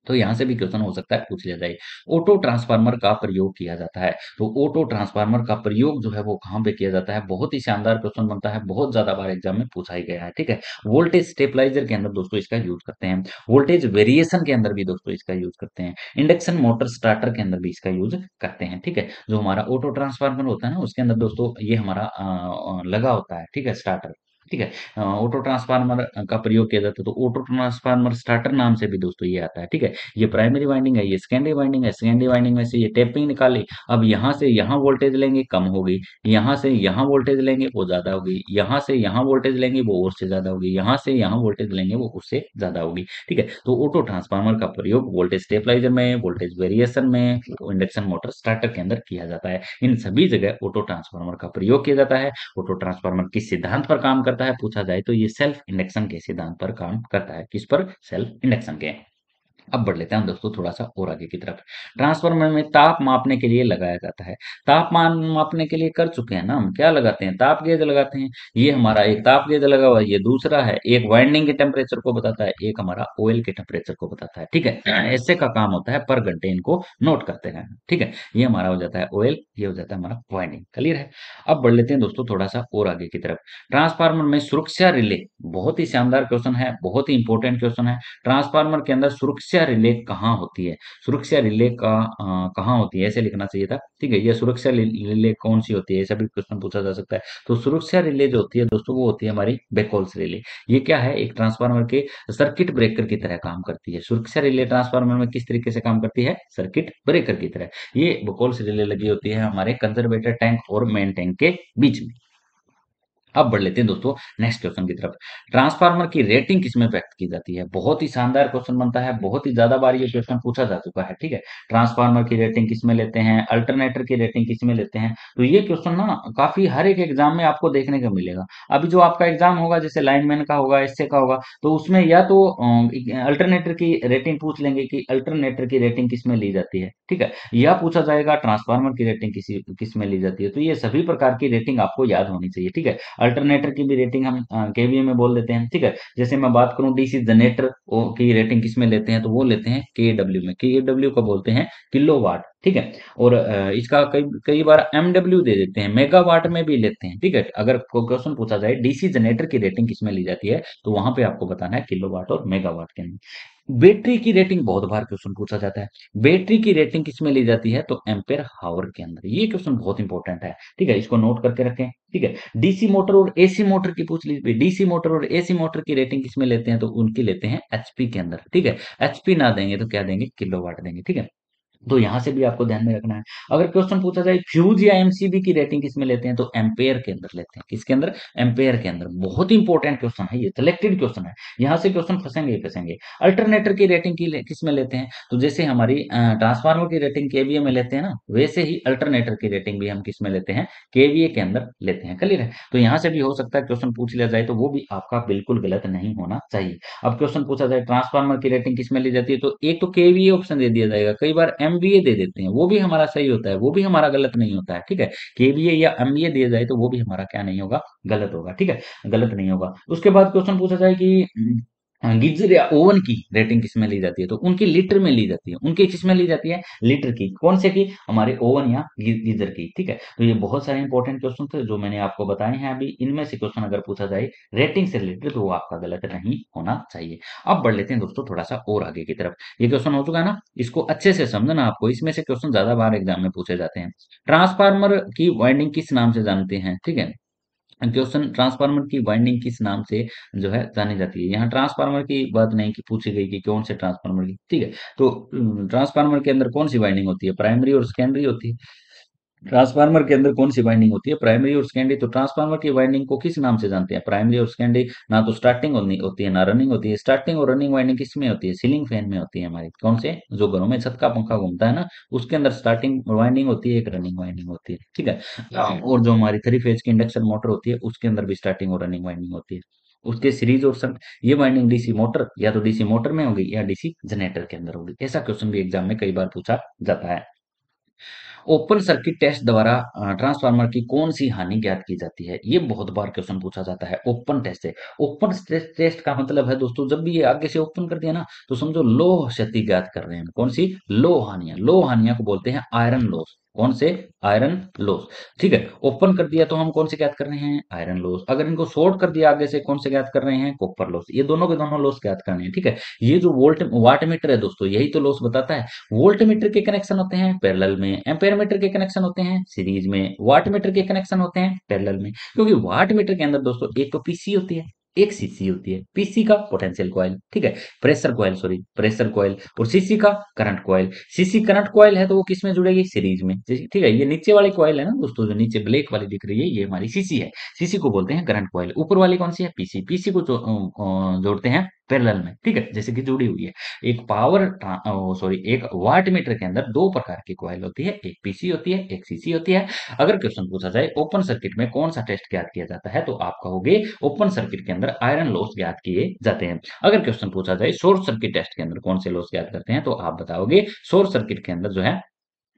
S1: तो यहाँ से भी क्वेश्चन हो सकता है, पूछ लिया जाए। ऑटो ट्रांसफार्मर का प्रयोग किया जाता है, तो ऑटो ट्रांसफार्मर का प्रयोग जो है वो कहाँ पे किया जाता है? बहुत ही शानदार क्वेश्चन बनता है, बहुत ज्यादा बार एग्जाम में पूछा ही गया है, ठीक है। वोल्टेज स्टेबलाइजर के अंदर दोस्तों इसका यूज करते हैं, वोल्टेज वेरिएशन के अंदर भी दोस्तों इसका यूज करते हैं, इंडक्शन मोटर स्टार्टर के अंदर भी इसका यूज करते हैं, ठीक है। जो हमारा ऑटो ट्रांसफार्मर होता है ना, उसके अंदर दोस्तों ये हमारा लगा होता है, ठीक है, स्टार्टर, ठीक है। ऑटो ट्रांसफार्मर का प्रयोग किया जाता है, तो ऑटो ट्रांसफार्मर स्टार्टर नाम से भी दोस्तों ये आता है, ठीक है। ये प्राइमरी वाइंडिंग है, ये सेकेंडरी वाइंडिंग है, सेकेंडरी वाइंडिंग में से ये टैपिंग निकाली, अब यहाँ से यहाँ वोल्टेज लेंगे कम होगी, यहाँ से यहाँ वोल्टेज लेंगे वो ज्यादा होगी, यहाँ से यहाँ वोल्टेज लेंगे वो और से ज्यादा होगी, यहाँ से यहाँ वोल्टेज लेंगे वो उससे ज्यादा होगी, ठीक है। तो ऑटो ट्रांसफार्मर का प्रयोग वोल्टेज स्टेबलाइजर में, वोल्टेज वेरिएशन में, इंडक्शन मोटर स्टार्टर के अंदर किया जाता है। इन सभी जगह ऑटो ट्रांसफार्मर का प्रयोग किया जाता है। ऑटो ट्रांसफार्मर किस सिद्धांत पर काम करता है पूछा जाए, तो ये सेल्फ इंडक्शन के सिद्धांत पर काम करता है। किस पर? सेल्फ इंडक्शन के। अब बढ़ लेते हैं दोस्तों थोड़ा सा और आगे की तरफ। ट्रांसफार्मर में ताप मापने के लिए लगाया जाता है। तापमान मापने के लिए कर चुके हैं ना हम, क्या लगाते हैं? ताप गेज लगाते हैं। ये हमारा एक ताप गेज लगा हुआ है, ये दूसरा है, एक वाइंडिंग के टेम्परेचर को बताता है, एक हमारा ऑयल के टेम्परेचर को बताता है, ठीक है। ऐसे का काम होता है, पर घंटे इनको नोट करते हैं, ठीक है। ये हमारा हो जाता है ऑयल, ये हो जाता है हमारा वाइंडिंग। क्लियर है? अब बढ़ लेते हैं दोस्तों थोड़ा सा और आगे की तरफ। ट्रांसफार्मर में सुरक्षा रिले, बहुत ही शानदार क्वेश्चन है, बहुत ही इंपॉर्टेंट क्वेश्चन है। ट्रांसफार्मर के अंदर सुरक्षा रिले कहाँ होती है? सुरक्षा रिले का कहाँ होती है, ऐसे लिखना चाहिए था, ठीक है। ये सुरक्षा रिले कौन सी होती है, ऐसा भी क्वेश्चन पूछा जा सकता है। तो सुरक्षा रिले जो होती है दोस्तों, वो होती है हमारी बेकोल्स रिले। ये क्या है? एक ट्रांसफार्मर के सर्किट ब्रेकर की तरह काम करती है। सुरक्षा रिले ट्रांसफार्मर में किस तरीके से काम करती है? सर्किट ब्रेकर की तरह। ये बेकोल्स रिले लगी होती है हमारे कंजर्वेटर टैंक और मेन टैंक के बीच में। अब बढ़ लेते हैं दोस्तों नेक्स्ट क्वेश्चन की तरफ। ट्रांसफार्मर की रेटिंग किसमें व्यक्त की जाती है? बहुत ही शानदार क्वेश्चन बनता है, बहुत ही ज्यादा बार ये क्वेश्चन पूछा जा चुका है, ठीक है। ट्रांसफार्मर की रेटिंग किसमें लेते हैं, अल्टरनेटर की रेटिंग किसमें लेते हैं? तो ये क्वेश्चन ना काफी हर एक एग्जाम में आपको देखने को मिलेगा। अभी जो आपका एग्जाम होगा, जैसे लाइनमैन का होगा, एसए का होगा, तो उसमें या तो अल्टरनेटर की रेटिंग पूछ लेंगे कि अल्टरनेटर की रेटिंग किसमें ली जाती है, ठीक है। या पूछा जाएगा ट्रांसफार्मर की रेटिंग किसमें ली जाती है। तो ये सभी प्रकार की रेटिंग आपको याद होनी चाहिए, ठीक है। अल्टरनेटर की भी रेटिंग हम केवीए में बोल देते हैं, ठीक है। जैसे मैं बात करूं डीसी जनरेटर की रेटिंग किसमें लेते हैं, तो वो लेते हैं केडब्ल्यू में। केडब्ल्यू को बोलते हैं किलोवाट, ठीक है। और इसका कई कई बार एमडब्ल्यू दे देते हैं, मेगावाट में भी लेते हैं, ठीक है। अगर क्वेश्चन पूछा जाए डीसी जनरेटर की रेटिंग किसमें ली जाती है, तो वहां पे आपको बताना है किलोवाट और मेगावाट के अंदर। बैटरी की रेटिंग बहुत बार क्वेश्चन पूछा जाता है। बैटरी की रेटिंग किसमें ली जाती है, तो एम्पेयर हावर के अंदर। ये क्वेश्चन बहुत इंपॉर्टेंट है, ठीक है, इसको नोट करके रखें, ठीक है। डीसी मोटर और एसी मोटर की पूछ लीजिए, डीसी मोटर और एसी मोटर की रेटिंग किसमें लेते हैं, तो उनकी लेते हैं एचपी के अंदर, ठीक है। एचपी ना देंगे तो क्या देंगे? किलोवाट देंगे, ठीक है। तो यहां से भी आपको ध्यान में रखना है। अगर क्वेश्चन पूछा जाए फ्यूज या एमसीबी की रेटिंग किसमें लेते हैं, तो एम्पेयर के अंदर लेते हैं। किसके अंदर? एम्पेयर के अंदर। बहुत इंपॉर्टेंट क्वेश्चन है, ये सिलेक्टेड क्वेश्चन है, यहाँ से क्वेश्चन फंसेंगे ही फंसेंगे। अल्टरनेटर की रेटिंग किसमें लेते हैं, तो जैसे हमारी ट्रांसफार्मर की रेटिंग केवीए में लेते हैं ना, वैसे ही अल्टरनेटर की रेटिंग भी हम किसमें लेते हैं? केवीए के अंदर लेते हैं। क्लियर है? तो यहाँ से भी हो सकता है क्वेश्चन पूछ लिया जाए, तो वो भी आपका बिल्कुल गलत नहीं होना चाहिए। अब क्वेश्चन पूछा जाए ट्रांसफार्मर की रेटिंग किसमें ली जाती है, तो एक तो केवीए ऑप्शन दे दिया जाएगा, कई बार एमवीए दे देते हैं, वो भी हमारा सही होता है, वो भी हमारा गलत नहीं होता है, ठीक है। केवीए या एमवीए दिया जाए तो वो भी हमारा क्या नहीं होगा, गलत होगा, ठीक है, गलत नहीं होगा। उसके बाद क्वेश्चन पूछा जाए कि गीजर या ओवन की रेटिंग किसमें ली जाती है, तो उनकी लीटर में ली जाती है। उनकी किसमें ली जाती है, लीटर की। कौन से की, हमारे ओवन या गीजर की, ठीक है। तो ये बहुत सारे इंपॉर्टेंट क्वेश्चन थे जो मैंने आपको बताए हैं अभी। इनमें से क्वेश्चन अगर पूछा जाए रेटिंग से रिलेटेड तो वो आपका गलत नहीं होना चाहिए। अब बढ़ लेते हैं दोस्तों थोड़ा सा और आगे की तरफ। ये क्वेश्चन हो चुका है ना, इसको अच्छे से समझना आपको, इसमें से क्वेश्चन ज्यादा बार एग्जाम में पूछे जाते हैं। ट्रांसफार्मर की वाइंडिंग किस नाम से जानते हैं, ठीक है। क्वेश्चन ट्रांसफार्मर की वाइंडिंग किस नाम से जो है जानी जाती है। यहाँ ट्रांसफार्मर की बात नहीं की पूछी गई कि कौन से ट्रांसफार्मर की, ठीक है। तो ट्रांसफार्मर के अंदर कौन सी वाइंडिंग होती है, प्राइमरी और सेकेंडरी होती है। ट्रांसफार्मर के अंदर कौन सी वाइंडिंग होती है, प्राइमरी और सेकेंडरी। तो ट्रांसफार्मर की वाइंडिंग को किस नाम से जानते हैं, प्राइमरी और सेकेंडरी। ना तो स्टार्टिंग होती है ना रनिंग होती है। स्टार्टिंग और रनिंग वाइंडिंग किस में होती है, सीलिंग फैन में होती है हमारी। कौन से, जो घरों में छत का पंखा घूमता है ना, उसके अंदर स्टार्टिंग वाइंडिंग होती है, एक रनिंग वाइंडिंग होती है, ठीक है। और जो हमारी 3 फेज की इंडक्शन मोटर होती है उसके अंदर भी स्टार्टिंग और रनिंग वाइंडिंग होती है। उसके सीरीज और शंट, ये वाइंडिंग डीसी मोटर या तो डीसी मोटर में होगी या डीसी जनरेटर के अंदर होगी। ऐसा क्वेश्चन भी एग्जाम में कई बार पूछा जाता है। ओपन सर्किट टेस्ट द्वारा ट्रांसफार्मर की कौन सी हानि ज्ञात की जाती है, ये बहुत बार क्वेश्चन पूछा जाता है ओपन टेस्ट से। ओपन टेस्ट का मतलब है दोस्तों, जब भी ये आगे से ओपन कर दिया ना तो समझो लो क्षति ज्ञात कर रहे हैं। कौन सी, लो हानियां। लो हानियां को बोलते हैं आयरन लॉस। कौन से, आयरन लॉस, ठीक है। ओपन कर दिया तो हम कौन से ज्ञात कर रहे हैं, आयरन लॉस। अगर इनको शॉर्ट कर दिया आगे से, कौन से ज्ञात कर रहे हैं, कॉपर लॉस। ये दोनों के दोनों लॉस ज्ञात करने हैं, ठीक है। ये जो वोल्ट वाट मीटर है दोस्तों, यही तो लॉस बताता है। वोल्ट मीटर के कनेक्शन होते हैं पैरेलल में, एम्पेयर मीटर के कनेक्शन होते हैं सीरीज में, वाट मीटर के कनेक्शन होते हैं पैरेलल में। क्योंकि वाट मीटर के अंदर दोस्तों एक तो पीसी होती है, एक सीसी होती है। पीसी का पोटेंशियल कॉइल, ठीक है, pressure coil, sorry pressure coil. और सीसी का current coil. CC current coil है तो वो किस में जुड़ेगी, सीरीज में, ठीक है। ये नीचे वाली कॉइल है ना दोस्तों, जो नीचे ब्लैक वाली दिख रही है ये हमारी सीसी है। सीसी को बोलते हैं करंट कॉइल। ऊपर वाली कौन सी है, पीसी। पीसी को जोड़ते हैं पैरेलल में, ठीक है, जैसे कि जुड़ी हुई है। एक सॉरी एक वाट मीटर के अंदर दो प्रकार की कॉइल होती है, एक पीसी होती है, एक सीसी होती है। अगर क्वेश्चन पूछा जाए ओपन सर्किट में कौन सा टेस्ट ज्ञात किया जाता है, तो आप कहोगे ओपन सर्किट के अंदर आयरन लॉस ज्ञात किए जाते हैं। अगर क्वेश्चन पूछा जाए शॉर्ट सर्किट टेस्ट के अंदर कौन से लॉस ज्ञात करते हैं, तो आप बताओगे शॉर्ट सर्किट के अंदर जो है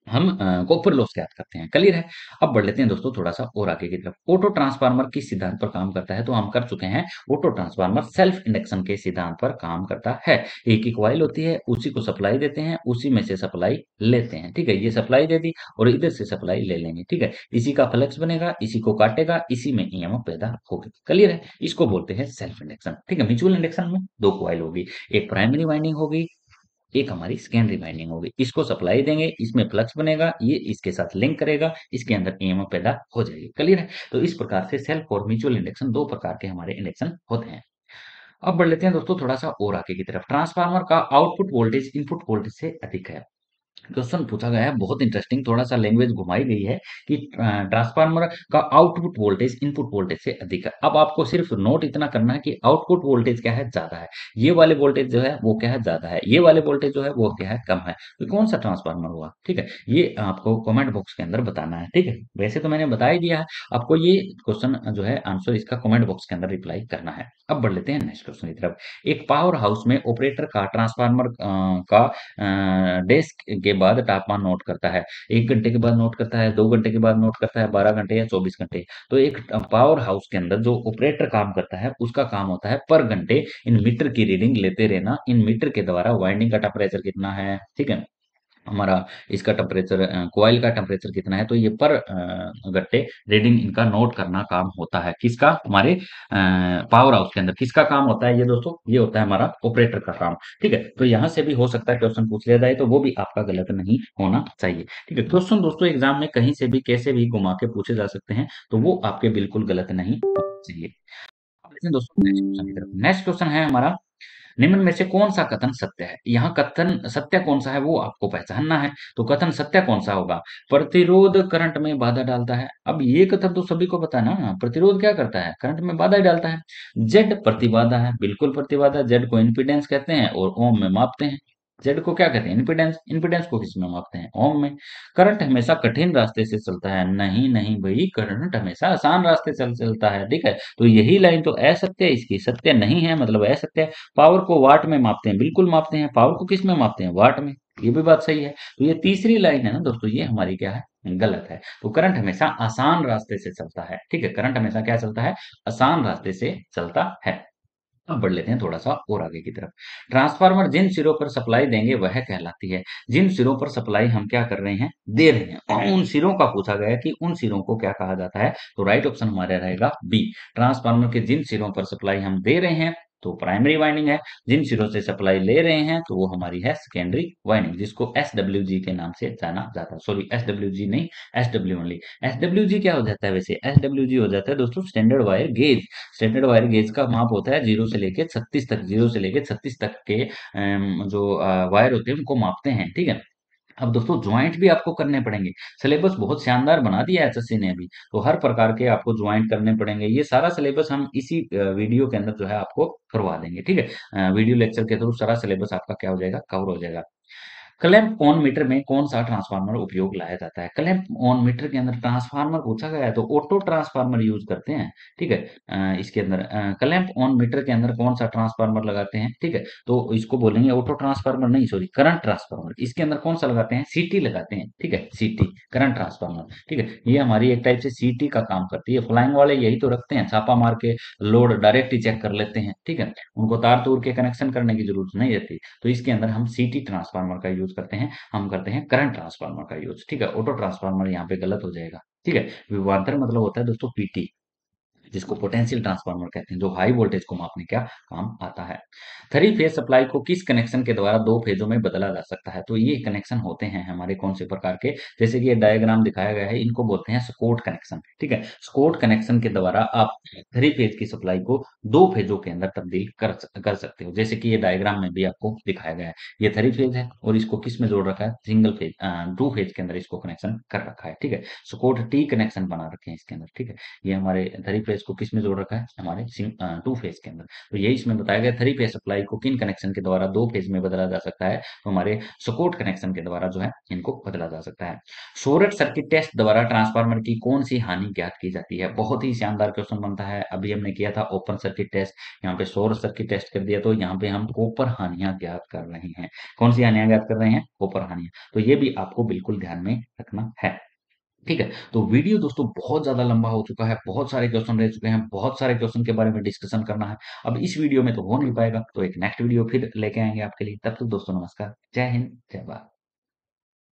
S1: हम कॉपर लॉस ज्ञात करते हैं। क्लियर है। अब बढ़ लेते हैं दोस्तों थोड़ा सा और आगे की तरफ। ऑटो ट्रांसफार्मर किस सिद्धांत पर काम करता है, तो हम कर चुके हैं। ऑटो ट्रांसफार्मर सेल्फ इंडक्शन के सिद्धांत पर काम करता है। एक ही कॉइल होती है, उसी को सप्लाई देते हैं, उसी में से सप्लाई लेते हैं, ठीक है। ये सप्लाई दे दी और इधर से सप्लाई ले लेंगे, ठीक है। इसी का फ्लक्स बनेगा, इसी को काटेगा, इसी में ईएमएफ पैदा होगी। क्लियर है। इसको बोलते हैं सेल्फ इंडक्शन, ठीक है। म्यूचुअल इंडक्शन में दो कॉइल होगी, एक प्राइमरी वाइंडिंग होगी, एक हमारी सेकेंडरी वाइंडिंग होगी। इसको सप्लाई देंगे, इसमें फ्लक्स बनेगा, ये इसके साथ लिंक करेगा, इसके अंदर ईएमएफ पैदा हो जाएगी। क्लियर है। तो इस प्रकार से सेल्फ और म्यूचुअल इंडक्शन दो प्रकार के हमारे इंडक्शन होते हैं। अब बढ़ लेते हैं दोस्तों थोड़ा सा और आगे की तरफ। ट्रांसफार्मर का आउटपुट वोल्टेज इनपुट वोल्टेज से अधिक है। क्वेश्चन पूछा गया है बहुत इंटरेस्टिंग, थोड़ा सा लैंग्वेज घुमाई गई है कि ट्रांसफार्मर का आउटपुट वोल्टेज इनपुट वोल्टेज से अधिक है। अब आपको सिर्फ नोट इतना करना है कि आउटपुट वोल्टेज क्या है, ज्यादा है। ये वाले वोल्टेज जो है वो क्या है, ज्यादा है। ये वाले वोल्टेज जो है वो क्या है, कम है। तो कौन सा ट्रांसफार्मर हुआ, ठीक है। ये आपको कमेंट बॉक्स के अंदर बताना है, ठीक है। वैसे तो मैंने बता ही दिया है आपको, ये क्वेश्चन जो है आंसर इसका कमेंट बॉक्स के अंदर रिप्लाई करना है। अब बढ़ लेते हैं नेक्स्ट क्वेश्चन की तरफ। एक पावर हाउस में ऑपरेटर का ट्रांसफार्मर का डेस्क के बाद तापमान नोट करता है। 1 घंटे के बाद नोट करता है, 2 घंटे के बाद नोट करता है, 12 घंटे या 24 घंटे। तो एक पावर हाउस के अंदर जो ऑपरेटर काम करता है उसका काम होता है पर घंटे इन मीटर की रीडिंग लेते रहना। इन मीटर के द्वारा वाइंडिंग का टेम्परेचर कितना है, ठीक है, हमारा इसका टेम्परेचर, कॉइल का टेम्परेचर कितना है, तो ये पर घंटे रीडिंग इनका नोट करना काम होता है। किसका, हमारे पावर हाउस के अंदर किसका काम होता है, ये दोस्तों ये होता है हमारा ऑपरेटर का काम, ठीक है। तो यहां से भी हो सकता है क्वेश्चन पूछ लिया जाए, तो वो भी आपका गलत नहीं होना चाहिए, ठीक है। क्वेश्चन दोस्तों एग्जाम में कहीं से भी कैसे भी घुमा के पूछे जा सकते हैं, तो वो आपके बिल्कुल गलत नहीं होना चाहिए। अब देखते हैं दोस्तों नेक्स्ट क्वेश्चन की तरफ। नेक्स्ट क्वेश्चन है हमारा, निम्न में से कौन सा कथन सत्य है। यहाँ कथन सत्य कौन सा है वो आपको पहचानना है। तो कथन सत्य कौन सा होगा, प्रतिरोध करंट में बाधा डालता है। अब ये कथन तो सभी को पता है ना, प्रतिरोध क्या करता है, करंट में बाधा ही डालता है। जेड प्रतिबाधा है, बिल्कुल प्रतिबाधा। जेड को इम्पीडेंस कहते हैं और ओम में मापते हैं। जेड को क्या कहते हैं, इम्पीडेंस। इम्पीडेंस को किस में मापते हैं, ओम में। करंट हमेशा कठिन रास्ते से चलता है, नहीं नहीं भाई, करंट हमेशा आसान रास्ते से चलता है, ठीक है। तो यही लाइन तो असत्य है, इसकी सत्य नहीं है, मतलब असत्य है। पावर को वाट में मापते हैं, बिल्कुल मापते हैं। पावर को किस में मापते हैं, वाट में। ये भी बात सही है। तो ये तीसरी लाइन है ना दोस्तों, ये हमारी क्या है, गलत है। तो करंट हमेशा आसान रास्ते से चलता है, ठीक है, करंट हमेशा क्या चलता है, आसान रास्ते से चलता है। अब बढ़ लेते हैं थोड़ा सा और आगे की तरफ। ट्रांसफार्मर जिन सिरों पर सप्लाई देंगे वह कहलाती है। जिन सिरों पर सप्लाई हम क्या कर रहे हैं, दे रहे हैं, और उन सिरों का पूछा गया है कि उन सिरों को क्या कहा जाता है, तो राइट ऑप्शन हमारा रहेगा बी। ट्रांसफार्मर के जिन सिरों पर सप्लाई हम दे रहे हैं तो प्राइमरी वाइंडिंग है, जिन सिरों से सप्लाई ले रहे हैं तो वो हमारी है सेकेंडरी वाइंडिंग, जिसको एसडब्ल्यूजी के नाम से जाना जाता है। सॉरी, एसडब्ल्यूजी नहीं, एसडब्ल्यू ओनली। एसडब्ल्यूजी क्या हो जाता है वैसे, एसडब्ल्यूजी हो जाता है दोस्तों standard wire gauge. Standard wire gauge का माप होता है 0 से लेके 36 तक, 0 से लेके 36 तक के जो वायर होते हैं उनको मापते हैं, ठीक है। अब दोस्तों ज्वाइंट भी आपको करने पड़ेंगे। सिलेबस बहुत शानदार बना दिया है एसएससी ने अभी, तो हर प्रकार के आपको ज्वाइंट करने पड़ेंगे। ये सारा सिलेबस हम इसी वीडियो के अंदर जो है आपको करवा देंगे, ठीक है। वीडियो लेक्चर के थ्रू सारा सिलेबस आपका क्या हो जाएगा, कवर हो जाएगा। क्लैंप ऑन मीटर में कौन सा ट्रांसफार्मर उपयोग लाया जाता है? क्लैंप ऑन मीटर के अंदर ट्रांसफार्मर पूछा गया है तो ऑटो ट्रांसफार्मर यूज करते हैं, ठीक है। इसके अंदर क्लैंप ऑन मीटर के अंदर कौन सा ट्रांसफार्मर लगाते हैं, ठीक है। तो इसको बोलेंगे ऑटो ट्रांसफार्मर नहीं, सॉरी, करंट ट्रांसफार्मर। इसके अंदर कौन सा लगाते हैं, सीटी लगाते हैं, ठीक है, सीटी, करंट ट्रांसफार्मर, ठीक है। ये हमारी एक टाइप से सीटी का काम करती है। फ्लाइंग वाले यही तो रखते हैं, छापा मार के लोड डायरेक्ट ही चेक कर लेते हैं, ठीक है। उनको तार तोड़ के कनेक्शन करने की जरूरत नहीं रहती। तो इसके अंदर हम सीटी ट्रांसफार्मर का यूज करते हैं, हम करते हैं करंट ट्रांसफार्मर का यूज, ठीक है। ऑटो ट्रांसफार्मर यहाँ पे गलत हो जाएगा, ठीक है। विभवांतर मतलब होता है दोस्तों पीटी, जिसको पोटेंशियल ट्रांसफार्मर कहते हैं, जो हाई वोल्टेज को मापने का काम आता है। थ्री फेज सप्लाई को किस कनेक्शन के द्वारा दो फेजों में बदला जा सकता है? तो ये कनेक्शन होते हैं हमारे कौन से प्रकार के, जैसे कि ये डायग्राम दिखाया गया है, इनको बोलते हैं स्कोट कनेक्शन, ठीक है। स्कोट कनेक्शन के द्वारा आप थ्री फेज की सप्लाई को दो फेजों के अंदर तब्दील कर सकते हो, जैसे कि ये डायग्राम में भी आपको दिखाया गया है। ये थ्री फेज है और इसको किस में जोड़ रखा है, सिंगल फेज, टू फेज के अंदर इसको कनेक्शन कर रखा है, ठीक है। स्कोट टी कनेक्शन बना रखे हैं इसके अंदर, ठीक है। ये हमारे थ्री फेज को किस में जोड़ रखा है, हमारे टू फेज के अंदर। तो यही इसमें बताया गया, थ्री फेज सप्लाई को किन कनेक्शन के द्वारा दो फेज में बदला जा सकता है, तो हमारे सपोर्ट कनेक्शन के द्वारा जो है इनको बदला जा सकता है। शॉर्ट सर्किट टेस्ट द्वारा ट्रांसफार्मर की कौन सी हानि ज्ञात की जाती है? बहुत ही शानदार क्वेश्चन बनता है। अभी हमने किया था ओपन सर्किट टेस्ट, यहाँ पे शॉर्ट सर्किट टेस्ट कर दिया, तो यहाँ पे हम कॉपर हानियां ज्ञात कर रहे हैं। कौन सी हानियां ज्ञात कर रहे हैं, कॉपर हानियां। तो ये भी आपको बिल्कुल ध्यान में रखना है, ठीक है। तो वीडियो दोस्तों बहुत ज़्यादा लंबा हो चुका है, बहुत सारे क्वेश्चन रह चुके हैं, बहुत सारे क्वेश्चन के बारे में डिस्कशन करना है। अब इस वीडियो में तो हो नहीं पाएगा, तो एक नेक्स्ट वीडियो फिर लेके आएँगे आपके लिए। तब तक दोस्तों नमस्कार, जय हिंद, जय भारत।